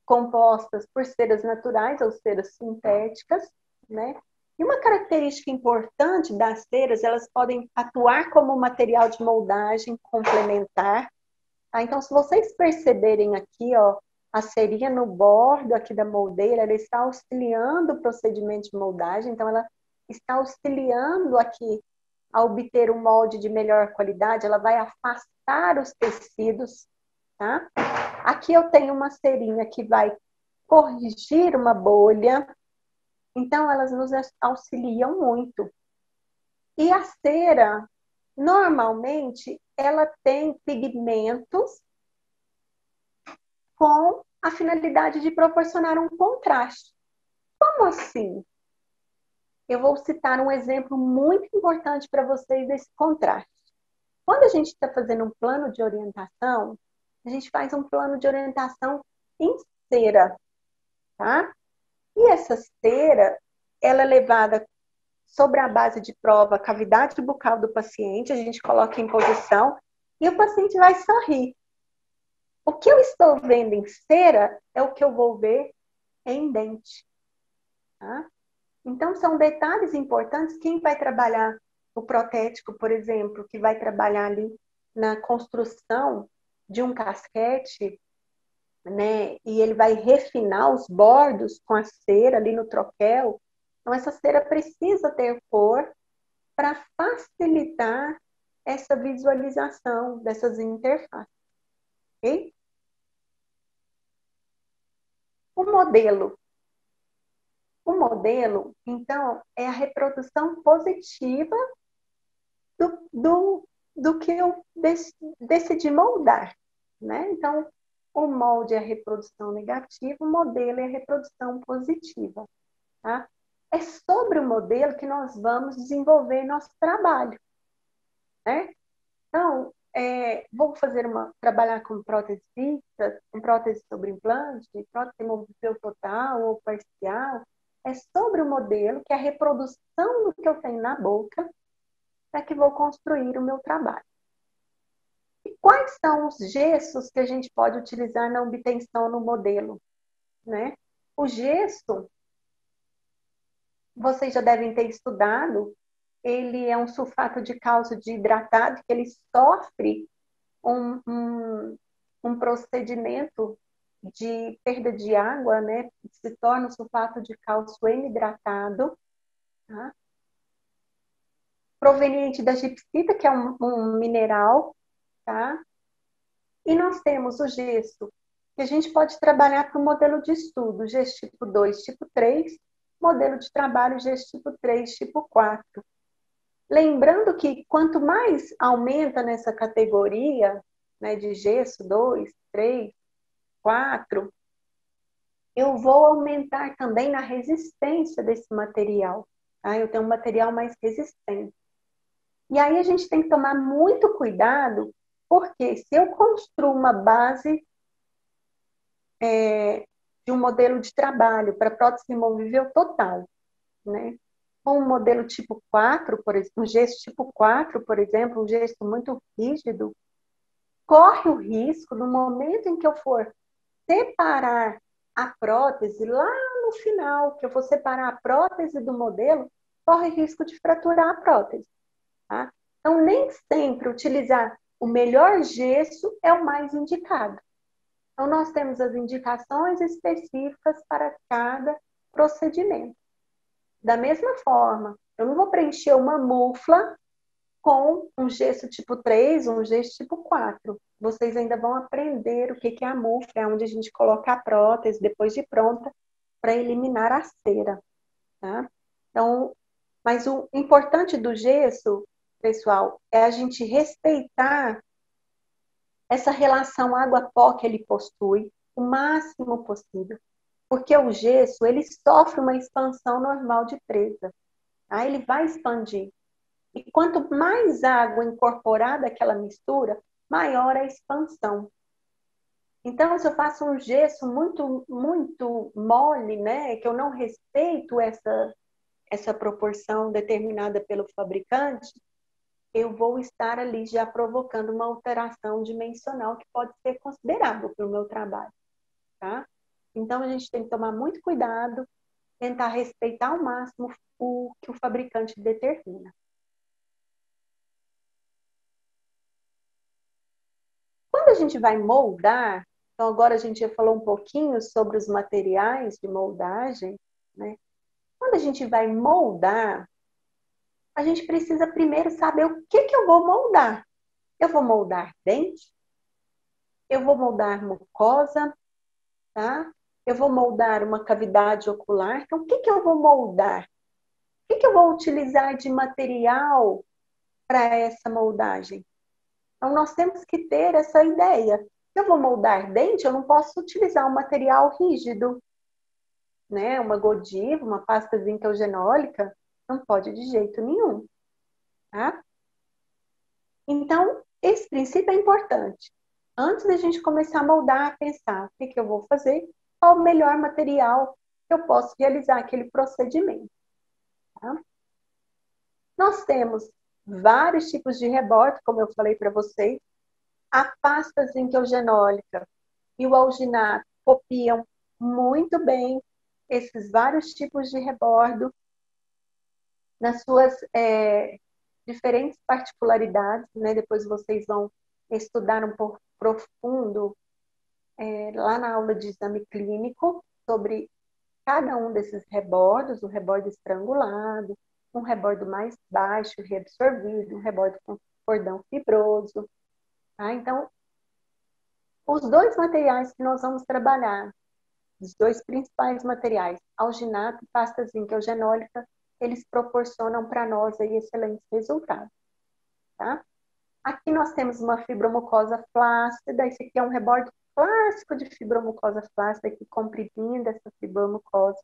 compostas por ceras naturais ou ceras sintéticas, né? E uma característica importante das ceras, elas podem atuar como material de moldagem complementar. Tá? Então, se vocês perceberem aqui, ó, a cerinha no bordo aqui da moldeira, ela está auxiliando o procedimento de moldagem, então ela está auxiliando aqui a obter um molde de melhor qualidade, ela vai afastar os tecidos, tá? Aqui eu tenho uma cerinha que vai corrigir uma bolha, então elas nos auxiliam muito. E a cera, normalmente, ela tem pigmentos com a finalidade de proporcionar um contraste. Como assim? Eu vou citar um exemplo muito importante para vocês desse contraste. Quando a gente está fazendo um plano de orientação, a gente faz um plano de orientação em cera, tá? E essa cera, ela é levada sobre a base de prova cavidade bucal do paciente, a gente coloca em posição e o paciente vai sorrir. O que eu estou vendo em cera é o que eu vou ver em dente, tá? Então, são detalhes importantes. Quem vai trabalhar o protético, por exemplo, que vai trabalhar ali na construção de um casquete, né? E ele vai refinar os bordos com a cera ali no troquel. Então, essa cera precisa ter cor para facilitar essa visualização dessas interfaces. Ok? O modelo. O modelo, então, é a reprodução positiva do que eu decidi moldar, né? Então, o molde é a reprodução negativa, o modelo é a reprodução positiva, tá? É sobre o modelo que nós vamos desenvolver nosso trabalho, né? Então, vou trabalhar com prótese fixa, com prótese sobre implante, prótese removível total ou parcial. É sobre o modelo, que é a reprodução do que eu tenho na boca, para que vou construir o meu trabalho. E quais são os gestos que a gente pode utilizar na obtenção no modelo, né? O gesso, vocês já devem ter estudado, ele é um sulfato de cálcio desidratado, que ele sofre um procedimento de perda de água, né? Se torna um sulfato de cálcio enidratado, tá? Proveniente da gipsita, que é um mineral, tá? E nós temos o gesso, que a gente pode trabalhar para o modelo de estudo, gesso tipo 2, tipo 3, modelo de trabalho gesso tipo 3, tipo 4. Lembrando que quanto mais aumenta nessa categoria, né, de gesso 2, 3, 4, eu vou aumentar também na resistência desse material. Tá? Eu tenho um material mais resistente. E aí a gente tem que tomar muito cuidado, porque se eu construo uma base de um modelo de trabalho para prótese removível total, né? Com um modelo tipo 4, por exemplo, um gesso tipo 4, por exemplo, um gesso muito rígido, corre o risco, no momento em que eu for separar a prótese, lá no final, que eu vou separar a prótese do modelo, corre risco de fraturar a prótese. Tá? Então, nem sempre utilizar o melhor gesso é o mais indicado. Então, nós temos as indicações específicas para cada procedimento. Da mesma forma, Eu não vou preencher uma mufla com um gesso tipo 3, um gesso tipo 4. Vocês ainda vão aprender o que é a mufla, é onde a gente coloca a prótese depois de pronta para eliminar a cera, tá? Então, mas o importante do gesso, pessoal, é a gente respeitar essa relação água-pó que ele possui o máximo possível. Porque o gesso, ele sofre uma expansão normal de presa. Tá? Ele vai expandir. E quanto mais água incorporada àquela mistura, maior a expansão. Então, se eu faço um gesso muito mole, né, que eu não respeito essa proporção determinada pelo fabricante, eu vou estar ali já provocando uma alteração dimensional que pode ser considerável para o meu trabalho, tá? Então, a gente tem que tomar muito cuidado, tentar respeitar ao máximo o que o fabricante determina. Quando a gente vai moldar, então agora a gente já falou um pouquinho sobre os materiais de moldagem, né? Quando a gente vai moldar, a gente precisa primeiro saber o que eu vou moldar. Eu vou moldar dente? Eu vou moldar mucosa? Tá? Eu vou moldar uma cavidade ocular. Então, o que eu vou moldar? O que eu vou utilizar de material para essa moldagem? Então, nós temos que ter essa ideia. Se eu vou moldar dente, eu não posso utilizar um material rígido, né? Uma Godiva, uma pasta zinca eugenólica, não pode de jeito nenhum, tá? Então, esse princípio é importante. Antes da gente começar a moldar, pensar o que eu vou fazer, qual o melhor material que eu posso realizar aquele procedimento. Tá? Nós temos vários tipos de rebordo, como eu falei para vocês. A pasta zinca eugenólica e o alginato copiam muito bem esses vários tipos de rebordo nas suas diferentes particularidades, né? Depois vocês vão estudar um pouco profundo lá na aula de exame clínico sobre cada um desses rebordos, o rebordo estrangulado, um rebordo mais baixo, reabsorvido, um rebordo com cordão fibroso. Tá? Então, os dois materiais que nós vamos trabalhar, os dois principais materiais, alginato e pasta zinca eugenólica, eles proporcionam para nós aí excelentes resultados. Tá? Aqui nós temos uma fibromucosa flácida, esse aqui é um rebordo clássico de fibromucosa flácida, que comprimindo essa fibromucosa.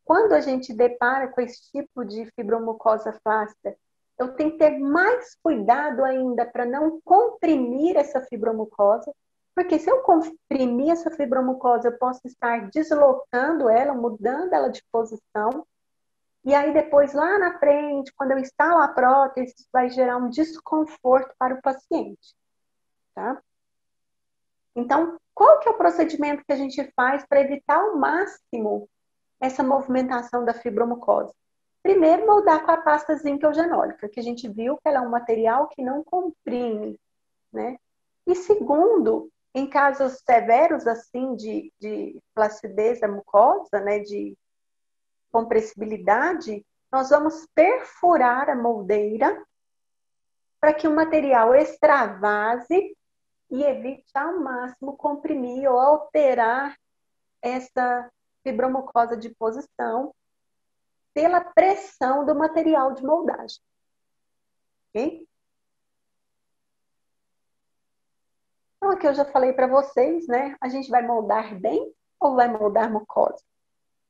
Quando a gente depara com esse tipo de fibromucosa flácida, eu tenho que ter mais cuidado ainda para não comprimir essa fibromucosa, porque se eu comprimir essa fibromucosa, eu posso estar deslocando ela, mudando ela de posição, e aí depois, lá na frente, quando eu instalo a prótese, isso vai gerar um desconforto para o paciente, tá? Então, qual que é o procedimento que a gente faz para evitar ao máximo essa movimentação da fibromucosa? Primeiro, moldar com a pasta zinca eugenólica, que a gente viu que ela é um material que não comprime, né? E segundo, em casos severos assim de flacidez da mucosa, né, de compressibilidade, nós vamos perfurar a moldeira para que o material extravase e evite ao máximo comprimir ou alterar essa fibromucosa de posição pela pressão do material de moldagem. Ok? Então, aqui eu já falei para vocês, né? A gente vai moldar dente ou vai moldar mucosa?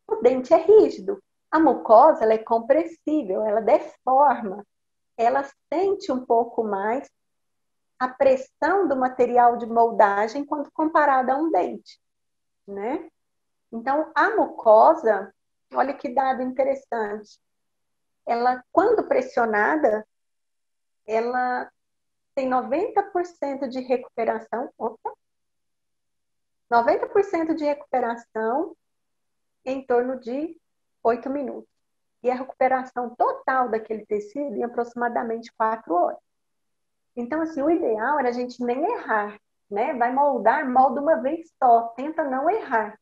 O dente é rígido. A mucosa, ela é compressível, ela deforma. Ela sente um pouco mais a pressão do material de moldagem quando comparada a um dente, né? Então, a mucosa, olha que dado interessante. Ela, quando pressionada, ela tem 90% de recuperação, 90% de recuperação em torno de 8 minutos. E a recuperação total daquele tecido em aproximadamente 4 horas. Então, assim, o ideal era a gente nem errar, né? Vai moldar, molda uma vez só, tenta não errar.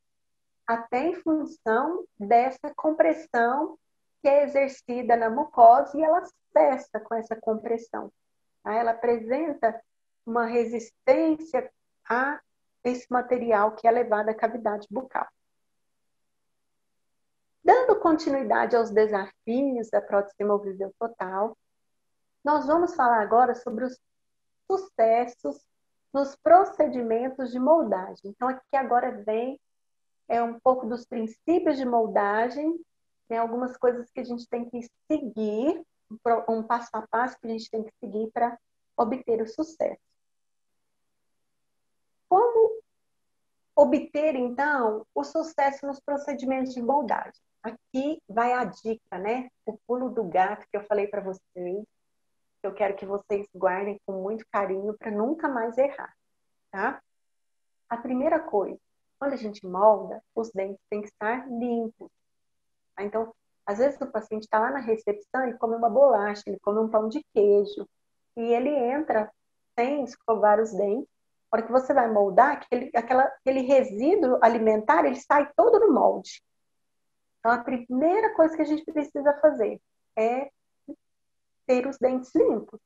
Até em função dessa compressão que é exercida na mucosa e ela cessa com essa compressão. Tá? Ela apresenta uma resistência a esse material que é levado à cavidade bucal. Dando continuidade aos desafios da prótese removível total, nós vamos falar agora sobre os sucessos nos procedimentos de moldagem. Então, aqui agora vem um pouco dos princípios de moldagem, tem algumas coisas que a gente tem que seguir, um passo a passo que a gente tem que seguir para obter o sucesso. Como obter, então, o sucesso nos procedimentos de moldagem? Aqui vai a dica, né? O pulo do gato que eu falei para vocês, que eu quero que vocês guardem com muito carinho para nunca mais errar, tá? A primeira coisa, quando a gente molda, os dentes têm que estar limpos. Tá? Então, às vezes o paciente está lá na recepção e come uma bolacha, ele come um pão de queijo, e ele entra sem escovar os dentes. Na hora que você vai moldar, aquele resíduo alimentar, ele sai todo no molde. Então, a primeira coisa que a gente precisa fazer é ter os dentes limpos.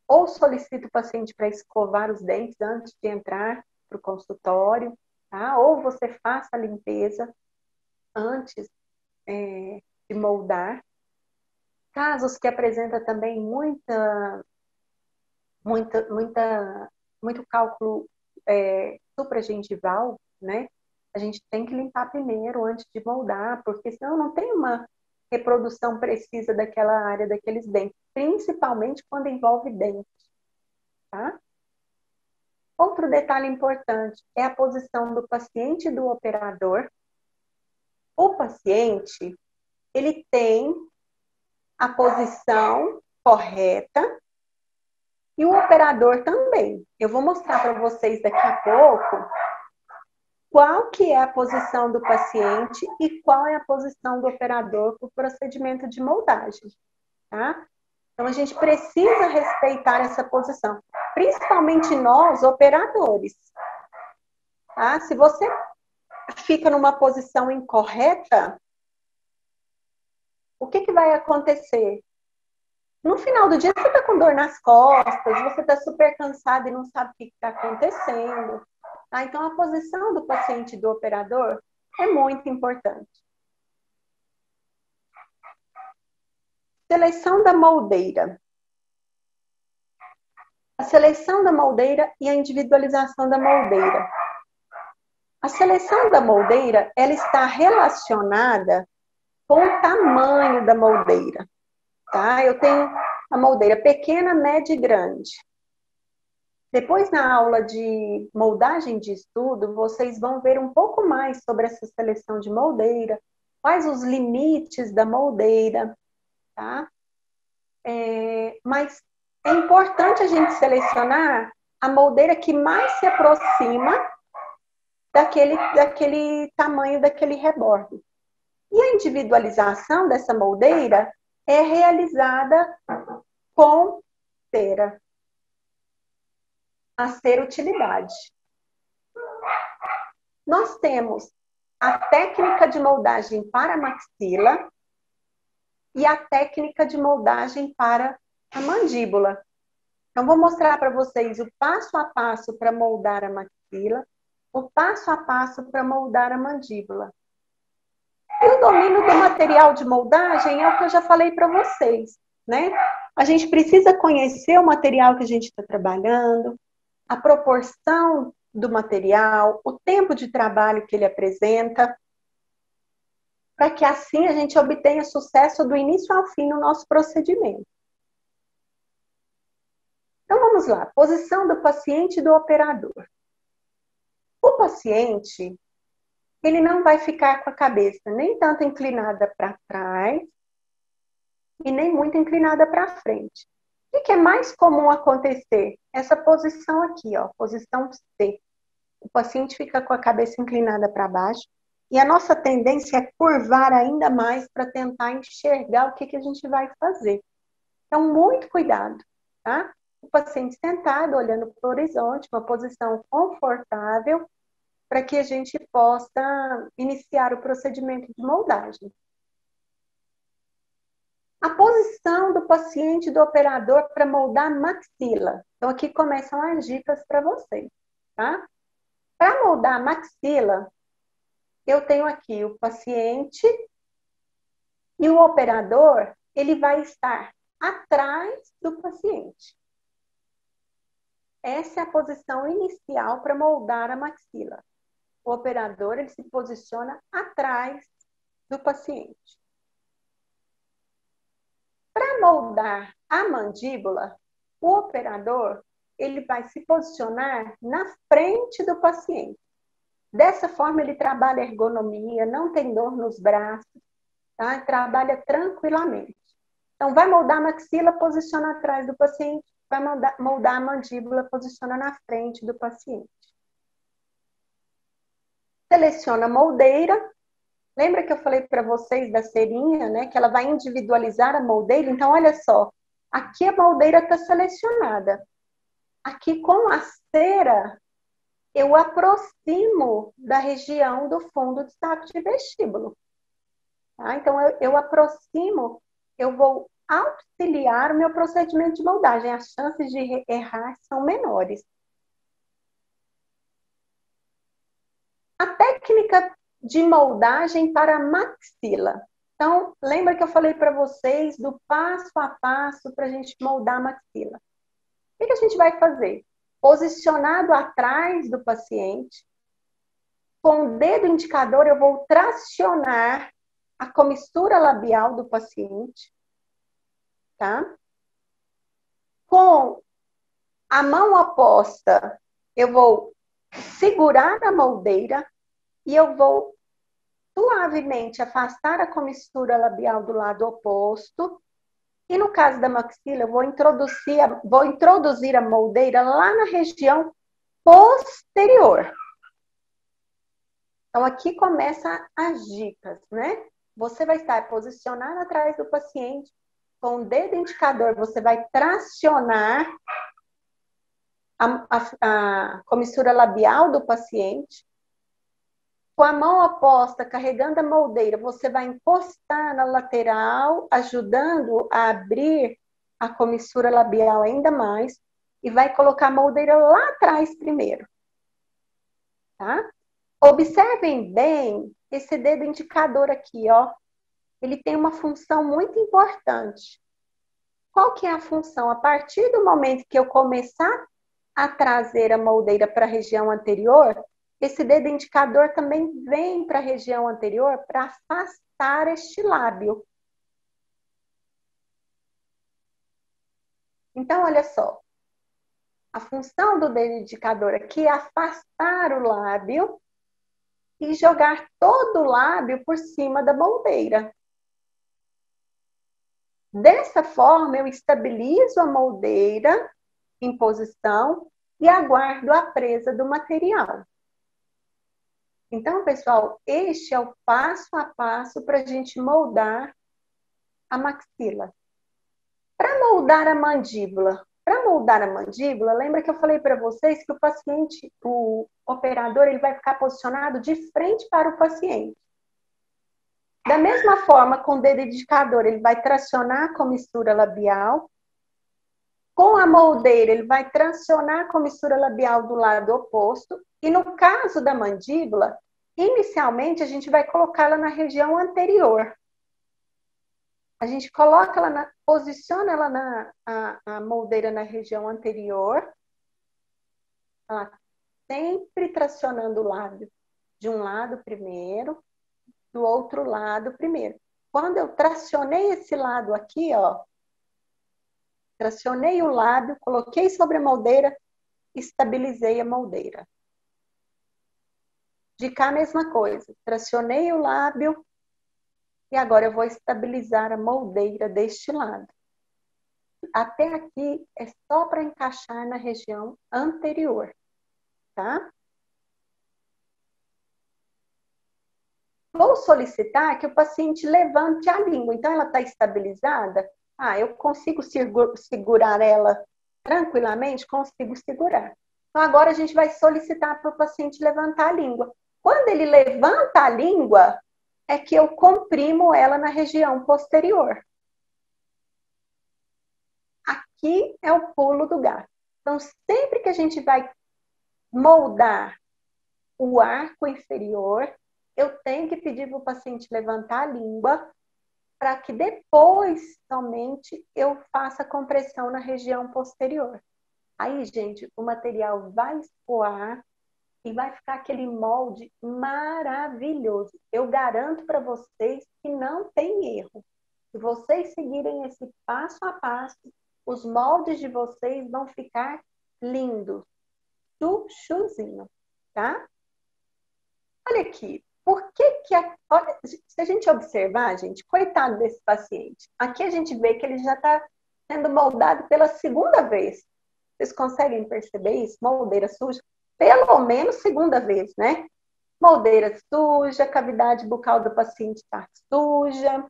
Ou solicita o paciente para escovar os dentes antes de entrar para o consultório, tá? Ou você faça a limpeza antes de moldar. Casos que apresentam também muito cálculo supragengival, né? A gente tem que limpar primeiro antes de moldar, porque senão não tem uma reprodução precisa daquela área, daqueles dentes, principalmente quando envolve dente, tá? Outro detalhe importante é a posição do paciente e do operador. O paciente, ele tem a posição correta e o operador também. Eu vou mostrar para vocês daqui a pouco qual que é a posição do paciente e qual é a posição do operador para o procedimento de moldagem, tá? Então, a gente precisa respeitar essa posição, principalmente nós, operadores. Tá? Se você fica numa posição incorreta, o que vai acontecer? No final do dia, você está com dor nas costas, você está super cansado e não sabe o que está acontecendo. Tá? Então, a posição do paciente e do operador é muito importante. Seleção da moldeira. A seleção da moldeira e a individualização da moldeira. A seleção da moldeira, ela está relacionada com o tamanho da moldeira. Tá? Eu tenho a moldeira pequena, média e grande. Depois, na aula de moldagem de estudo, vocês vão ver um pouco mais sobre essa seleção de moldeira, quais os limites da moldeira, tá? Mas é importante a gente selecionar a moldeira que mais se aproxima daquele tamanho, daquele reborde. E a individualização dessa moldeira é realizada com cera. A cerutilidade. Nós temos a técnica de moldagem para maxila e a técnica de moldagem para a mandíbula. Então, vou mostrar para vocês o passo a passo para moldar a maxila, o passo a passo para moldar a mandíbula. E o domínio do material de moldagem é o que eu já falei para vocês, né? A gente precisa conhecer o material que a gente está trabalhando, a proporção do material, o tempo de trabalho que ele apresenta, para que assim a gente obtenha sucesso do início ao fim no nosso procedimento. Então vamos lá, posição do paciente e do operador. O paciente, ele não vai ficar com a cabeça nem tanto inclinada para trás e nem muito inclinada para frente. O que é mais comum acontecer? Essa posição aqui, ó, posição C. O paciente fica com a cabeça inclinada para baixo e a nossa tendência é curvar ainda mais para tentar enxergar o que a gente vai fazer. Então, muito cuidado, tá? O paciente sentado, olhando para o horizonte, uma posição confortável, para que a gente possa iniciar o procedimento de moldagem. A posição do paciente e do operador para moldar a maxila. Então, aqui começam as dicas para vocês, tá? Para moldar a maxila, eu tenho aqui o paciente e o operador, ele vai estar atrás do paciente. Essa é a posição inicial para moldar a maxila. O operador, ele se posiciona atrás do paciente. Para moldar a mandíbula, o operador, ele vai se posicionar na frente do paciente. Dessa forma, ele trabalha ergonomia, não tem dor nos braços, tá? Trabalha tranquilamente. Então, vai moldar a maxila, posiciona atrás do paciente, vai moldar a mandíbula, posiciona na frente do paciente. Seleciona a moldeira. Lembra que eu falei para vocês da cerinha, né? Que ela vai individualizar a moldeira? Então, olha só. Aqui a moldeira está selecionada. Aqui com a cera, eu aproximo da região do fundo do saco de vestíbulo. Tá? Então, eu aproximo, eu vou auxiliar o meu procedimento de moldagem. As chances de errar são menores. A técnica de moldagem para a maxila. Então, lembra que eu falei para vocês do passo a passo para a gente moldar a maxila. O que a gente vai fazer? Posicionado atrás do paciente, com o dedo indicador eu vou tracionar a comissura labial do paciente, tá? Com a mão oposta, eu vou segurar a moldeira e eu vou suavemente afastar a comissura labial do lado oposto. E no caso da maxila, eu vou introduzir a moldeira lá na região posterior. Então, aqui começam as dicas, né? Você vai estar posicionado atrás do paciente, com o dedo indicador, você vai tracionar a comissura labial do paciente. Com a mão oposta, carregando a moldeira, você vai encostar na lateral, ajudando a abrir a comissura labial ainda mais, e vai colocar a moldeira lá atrás primeiro. Tá? Observem bem esse dedo indicador aqui, ó. Ele tem uma função muito importante. Qual que é a função? A partir do momento que eu começar a trazer a moldeira para a região anterior, esse dedo indicador também vem para a região anterior para afastar este lábio. Então, olha só. A função do dedo indicador aqui é afastar o lábio e jogar todo o lábio por cima da moldeira. Dessa forma, eu estabilizo a moldeira em posição e aguardo a presa do material. Então, pessoal, este é o passo a passo para a gente moldar a maxila. Para moldar a mandíbula. Para moldar a mandíbula, lembra que eu falei para vocês que o paciente, o operador, ele vai ficar posicionado de frente para o paciente. Da mesma forma, com o dedo indicador, ele vai tracionar a comissura labial. Com a moldeira, ele vai tracionar a comissura labial do lado oposto. E no caso da mandíbula, inicialmente a gente vai colocá-la na região anterior. A gente coloca ela posiciona ela a moldeira na região anterior. Ela sempre tracionando o lábio de um lado primeiro, do outro lado primeiro. Quando eu tracionei esse lado aqui, ó, tracionei o lábio, coloquei sobre a moldeira, estabilizei a moldeira. De cá a mesma coisa, tracionei o lábio e agora eu vou estabilizar a moldeira deste lado. Até aqui é só para encaixar na região anterior, tá? Vou solicitar que o paciente levante a língua. Então, ela está estabilizada? Ah, eu consigo segurar ela tranquilamente? Consigo segurar. Então, agora a gente vai solicitar para o paciente levantar a língua. Quando ele levanta a língua, é que eu comprimo ela na região posterior. aqui é o pulo do gato. Então, sempre que a gente vai moldar o arco inferior, eu tenho que pedir para o paciente levantar a língua para que depois, somente, eu faça a compressão na região posterior. Aí, gente, o material vai escoar e vai ficar aquele molde maravilhoso. Eu garanto para vocês que não tem erro. Se vocês seguirem esse passo a passo, os moldes de vocês vão ficar lindos. Chuchuzinho, tá? Olha aqui. Por que que olha, se a gente observar, gente, coitado desse paciente. Aqui a gente vê que ele já está sendo moldado pela segunda vez. Vocês conseguem perceber isso? Moldeira suja. Pelo menos segunda vez, né? Moldeira suja, cavidade bucal do paciente está suja. O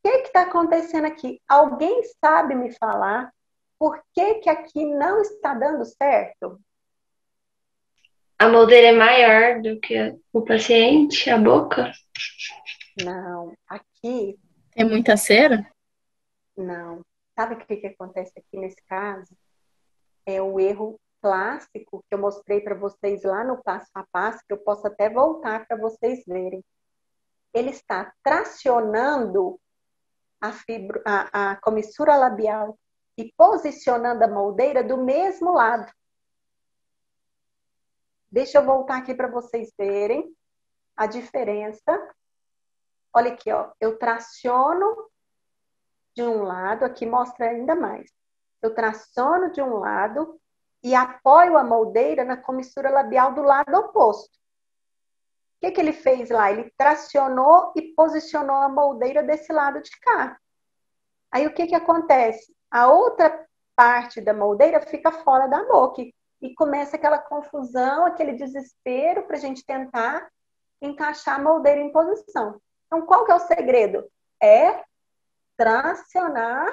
que está acontecendo aqui? Alguém sabe me falar por que que aqui não está dando certo? A moldeira é maior do que o paciente, a boca? Não, aqui Tem muita cera? não. Sabe o que que acontece aqui nesse caso? É o erro clássico que eu mostrei para vocês lá no passo a passo, que eu posso até voltar para vocês verem. Ele está tracionando a comissura labial e posicionando a moldeira do mesmo lado. Deixa eu voltar aqui para vocês verem a diferença. Olha aqui, ó. Eu traciono de um lado, aqui mostra ainda mais. Eu traciono de um lado e apoio a moldeira na comissura labial do lado oposto. O que que ele fez lá? Ele tracionou e posicionou a moldeira desse lado de cá. Aí o que que acontece? A outra parte da moldeira fica fora da boca e começa aquela confusão, aquele desespero para a gente tentar encaixar a moldeira em posição. Então, qual que é o segredo? É tracionar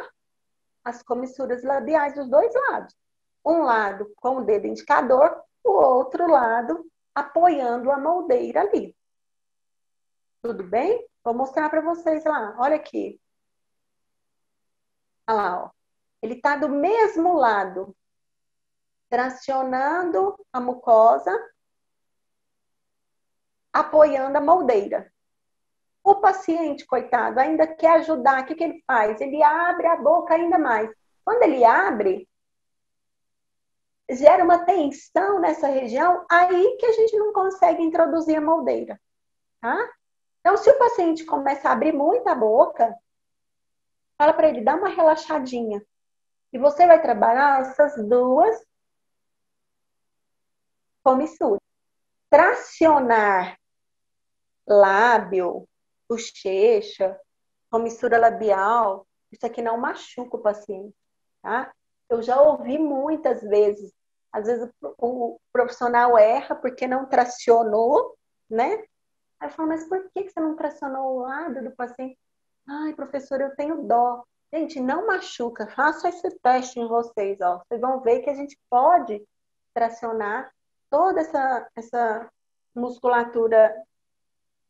as comissuras labiais dos dois lados. Um lado com o dedo indicador, o outro lado apoiando a moldeira ali. Tudo bem? Vou mostrar para vocês lá. Olha aqui. Olha lá, ó. Ele está do mesmo lado, tracionando a mucosa, apoiando a moldeira. O paciente, coitado, ainda quer ajudar. O que que ele faz? Ele abre a boca ainda mais. Quando ele abre, gera uma tensão nessa região, aí que a gente não consegue introduzir a moldeira, tá? Então, se o paciente começa a abrir muito a boca, fala para ele, dá uma relaxadinha. E você vai trabalhar essas duas comissuras. Tracionar lábio, bochecha, comissura labial, isso aqui não machuca o paciente, tá? Eu já ouvi muitas vezes, às vezes o profissional erra porque não tracionou, né? Aí eu falo, mas por que você não tracionou o lado do paciente? Ai, professor, eu tenho dó. Gente, não machuca, faça esse teste em vocês, ó. Vocês vão ver que a gente pode tracionar toda essa musculatura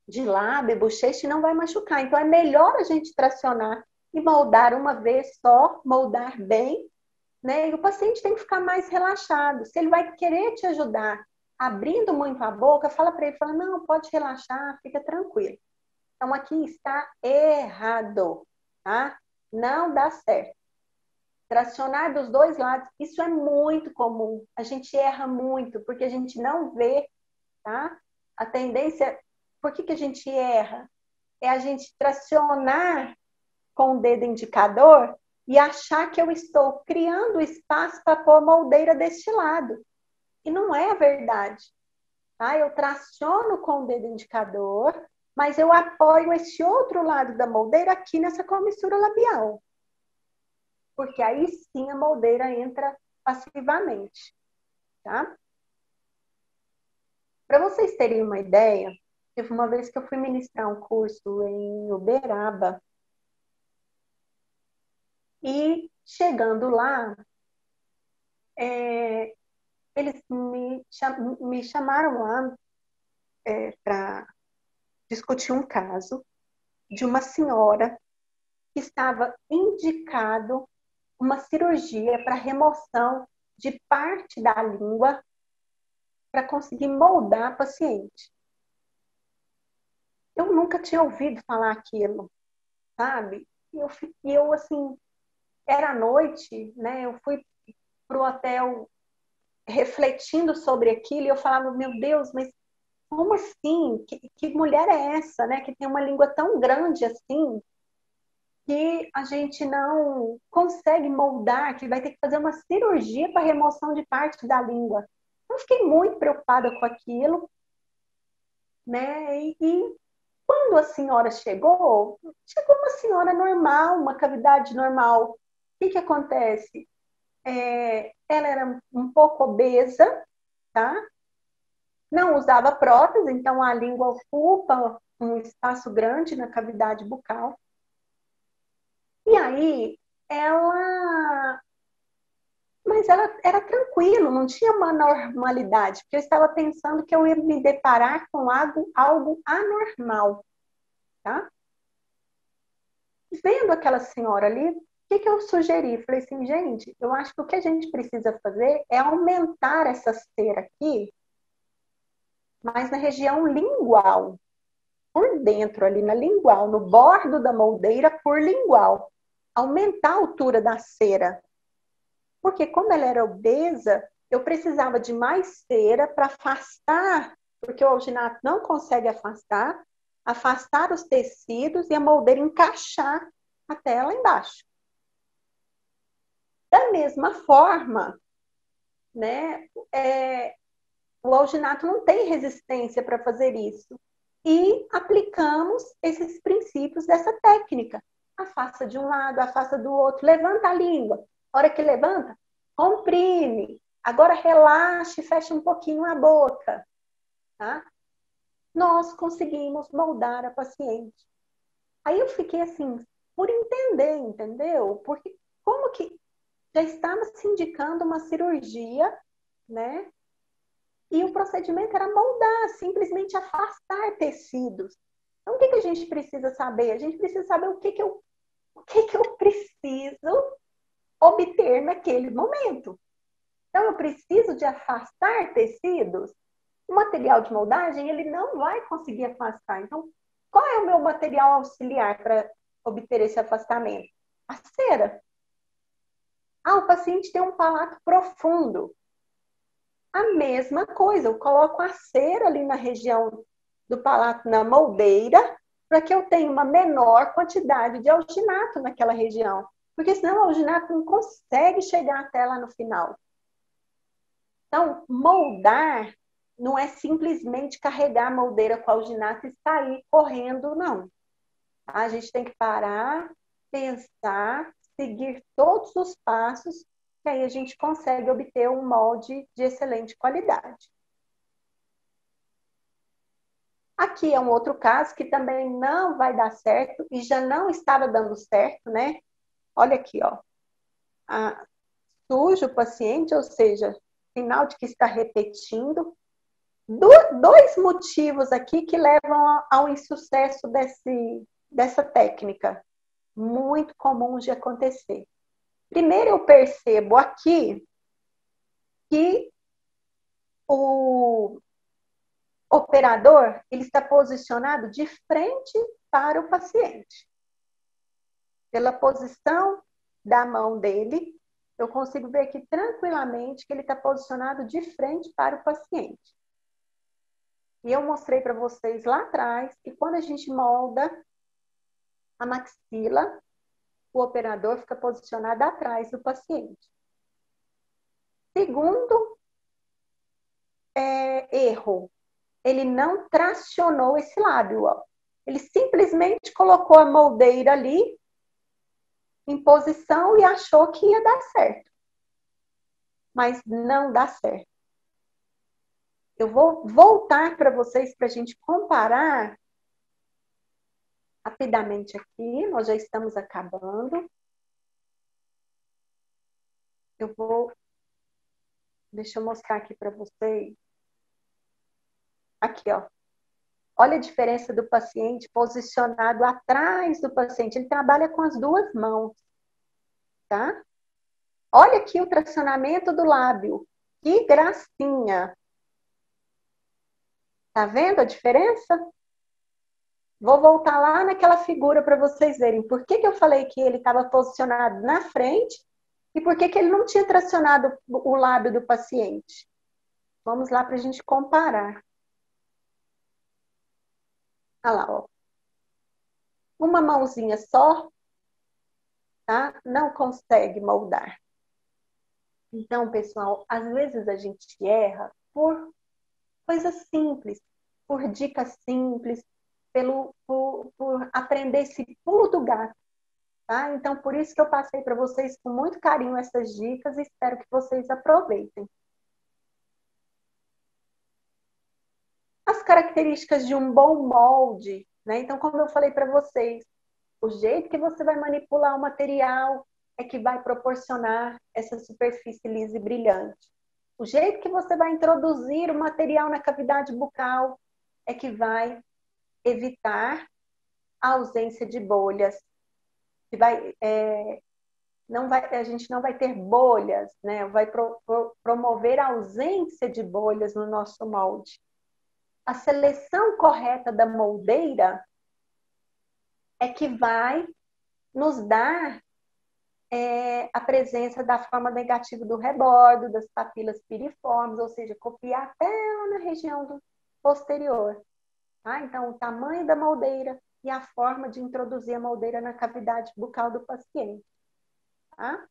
de lábio, bochecha, e não vai machucar. Então, é melhor a gente tracionar e moldar uma vez só, moldar bem, né? E o paciente tem que ficar mais relaxado. Se ele vai querer te ajudar abrindo muito a boca, fala para ele, fala, não, pode relaxar, fica tranquilo. Então, aqui está errado, tá? Não dá certo. Tracionar dos dois lados, isso é muito comum. A gente erra muito, porque a gente não vê, tá? A tendência, por que que a gente erra? É a gente tracionar com o dedo indicador e achar que eu estou criando espaço para pôr a moldeira deste lado. E não é a verdade. Tá? Eu traciono com o dedo indicador, mas eu apoio esse outro lado da moldeira aqui nessa comissura labial. Porque aí sim a moldeira entra passivamente. Tá? Para vocês terem uma ideia, teve uma vez que eu fui ministrar um curso em Uberaba e chegando lá, eles me chamaram lá para discutir um caso de uma senhora que estava indicado uma cirurgia para remoção de parte da língua para conseguir moldar a paciente. Eu nunca tinha ouvido falar aquilo, sabe? E eu assim, era noite, né? Eu fui pro hotel refletindo sobre aquilo e eu falava, meu Deus, mas como assim? Que mulher é essa, né? Que tem uma língua tão grande assim, que a gente não consegue moldar, que vai ter que fazer uma cirurgia para remoção de parte da língua. Eu fiquei muito preocupada com aquilo, né? E quando a senhora chegou uma senhora normal, uma cavidade normal. O que acontece? Ela era um pouco obesa, tá? Não usava prótese, então a língua ocupa um espaço grande na cavidade bucal. E aí, mas ela era tranquilo, não tinha uma normalidade, porque eu estava pensando que eu ia me deparar com algo anormal, tá? Vendo aquela senhora ali, o que eu sugeri? Falei assim, gente, eu acho que o que a gente precisa fazer é aumentar essa cera aqui, mas na região lingual, por dentro ali na lingual, no bordo da moldeira por lingual. Aumentar a altura da cera. Porque como ela era obesa, eu precisava de mais cera para afastar, porque o alginato não consegue afastar os tecidos e a moldeira encaixar até lá embaixo. Da mesma forma, né, o alginato não tem resistência para fazer isso. E aplicamos esses princípios dessa técnica. Afasta de um lado, afasta do outro, levanta a língua. A hora que levanta, comprime. Agora relaxe, fecha um pouquinho a boca. Tá? Nós conseguimos moldar a paciente. Aí eu fiquei assim, por entender, entendeu? Porque como que já estava se indicando uma cirurgia, né? E o procedimento era moldar, simplesmente afastar tecidos. Então, o que a gente precisa saber? A gente precisa saber o que eu preciso obter naquele momento. Então, eu preciso de afastar tecidos. O material de moldagem, ele não vai conseguir afastar. Então, qual é o meu material auxiliar para obter esse afastamento? A cera. Ah, o paciente tem um palato profundo. A mesma coisa, eu coloco a cera ali na região do palato, na moldeira, para que eu tenha uma menor quantidade de alginato naquela região. Porque senão o alginato não consegue chegar até lá no final. Então, moldar não é simplesmente carregar a moldeira com alginato e sair correndo, não. A gente tem que parar, pensar, seguir todos os passos, e aí a gente consegue obter um molde de excelente qualidade. Aqui é um outro caso que também não vai dar certo e já não estava dando certo, né? Olha aqui, ó. Suja o paciente, ou seja, sinal de que está repetindo. Dois motivos aqui que levam ao insucesso dessa técnica, muito comum de acontecer. Primeiro, eu percebo aqui que o operador ele está posicionado de frente para o paciente. Pela posição da mão dele, eu consigo ver aqui tranquilamente que ele está posicionado de frente para o paciente. E eu mostrei para vocês lá atrás que quando a gente molda a maxila, o operador fica posicionado atrás do paciente. Segundo erro, ele não tracionou esse lábio, ó. Ele simplesmente colocou a moldeira ali em posição e achou que ia dar certo. Mas não dá certo. Eu vou voltar para vocês para a gente comparar rapidamente aqui. Nós já estamos acabando. Deixa eu mostrar aqui para vocês. Aqui, ó. Olha a diferença do paciente posicionado atrás do paciente. Ele trabalha com as duas mãos, tá? Olha aqui o tracionamento do lábio. Que gracinha! Tá vendo a diferença? Vou voltar lá naquela figura para vocês verem. Por que eu falei que ele estava posicionado na frente e por que ele não tinha tracionado o lábio do paciente? Vamos lá para a gente comparar. Olha lá, ó. Uma mãozinha só, tá? Não consegue moldar. Então, pessoal, às vezes a gente erra por coisas simples, por dicas simples, por aprender esse pulo do gato. Tá? Então, por isso que eu passei para vocês com muito carinho essas dicas e espero que vocês aproveitem. As características de um bom molde, né? Então, como eu falei para vocês, o jeito que você vai manipular o material é que vai proporcionar essa superfície lisa e brilhante. O jeito que você vai introduzir o material na cavidade bucal é que vai evitar a ausência de bolhas, que a gente não vai ter bolhas, né? Vai promover a ausência de bolhas no nosso molde. A seleção correta da moldeira é que vai nos dar a presença da forma negativa do rebordo, das papilas piriformes, ou seja, copiar até lá na região do posterior. Tá? Então, o tamanho da moldeira e a forma de introduzir a moldeira na cavidade bucal do paciente. Tá?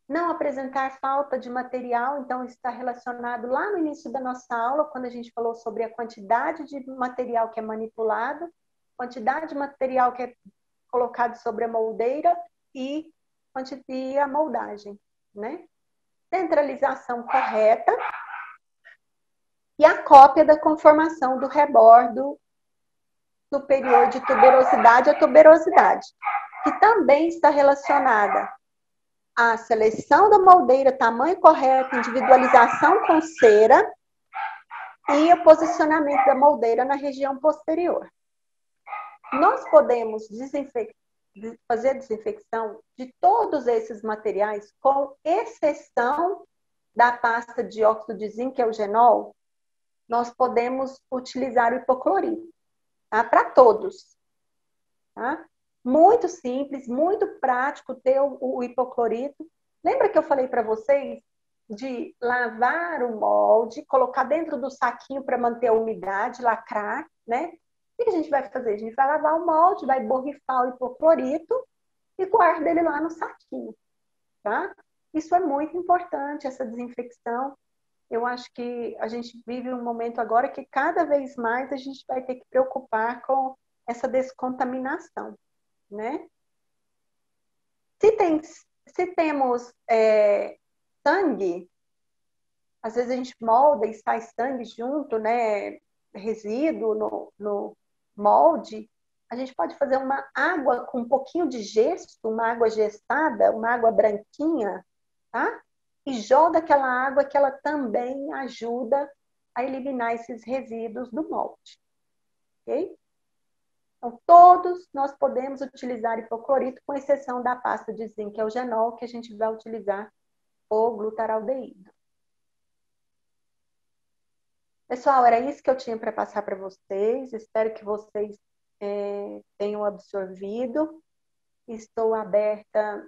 Não apresentar falta de material, então está relacionado lá no início da nossa aula, quando a gente falou sobre a quantidade de material que é manipulado, quantidade de material que é colocado sobre a moldeira e a moldagem, né? Centralização correta e a cópia da conformação do rebordo superior de tuberosidade a tuberosidade, que também está relacionada à seleção da moldeira, tamanho correto, individualização com cera e o posicionamento da moldeira na região posterior. Nós podemos fazer a desinfecção de todos esses materiais, com exceção da pasta de óxido de zinco, que é o genol, nós podemos utilizar o hipoclorito, tá? Para todos. Tá? Muito simples, muito prático ter o hipoclorito. Lembra que eu falei para vocês de lavar o molde, colocar dentro do saquinho para manter a umidade, lacrar, né? O que a gente vai fazer? A gente vai lavar o molde, vai borrifar o hipoclorito e guarda ele lá no saquinho, tá? Isso é muito importante, essa desinfecção. Eu acho que a gente vive um momento agora que cada vez mais a gente vai ter que preocupar com essa descontaminação, né? Se temos sangue, às vezes a gente molda e sai sangue junto, né? Resíduo no molde. A gente pode fazer uma água com um pouquinho de gesso, uma água gestada, uma água branquinha, tá? E joga aquela água que ela também ajuda a eliminar esses resíduos do molde. Ok? Então, todos nós podemos utilizar hipoclorito, com exceção da pasta de zinco, que é o genol, que a gente vai utilizar o glutaraldeído. Pessoal, era isso que eu tinha para passar para vocês. Espero que vocês tenham absorvido. Estou aberta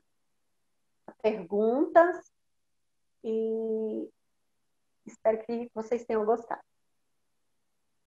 a perguntas e espero que vocês tenham gostado.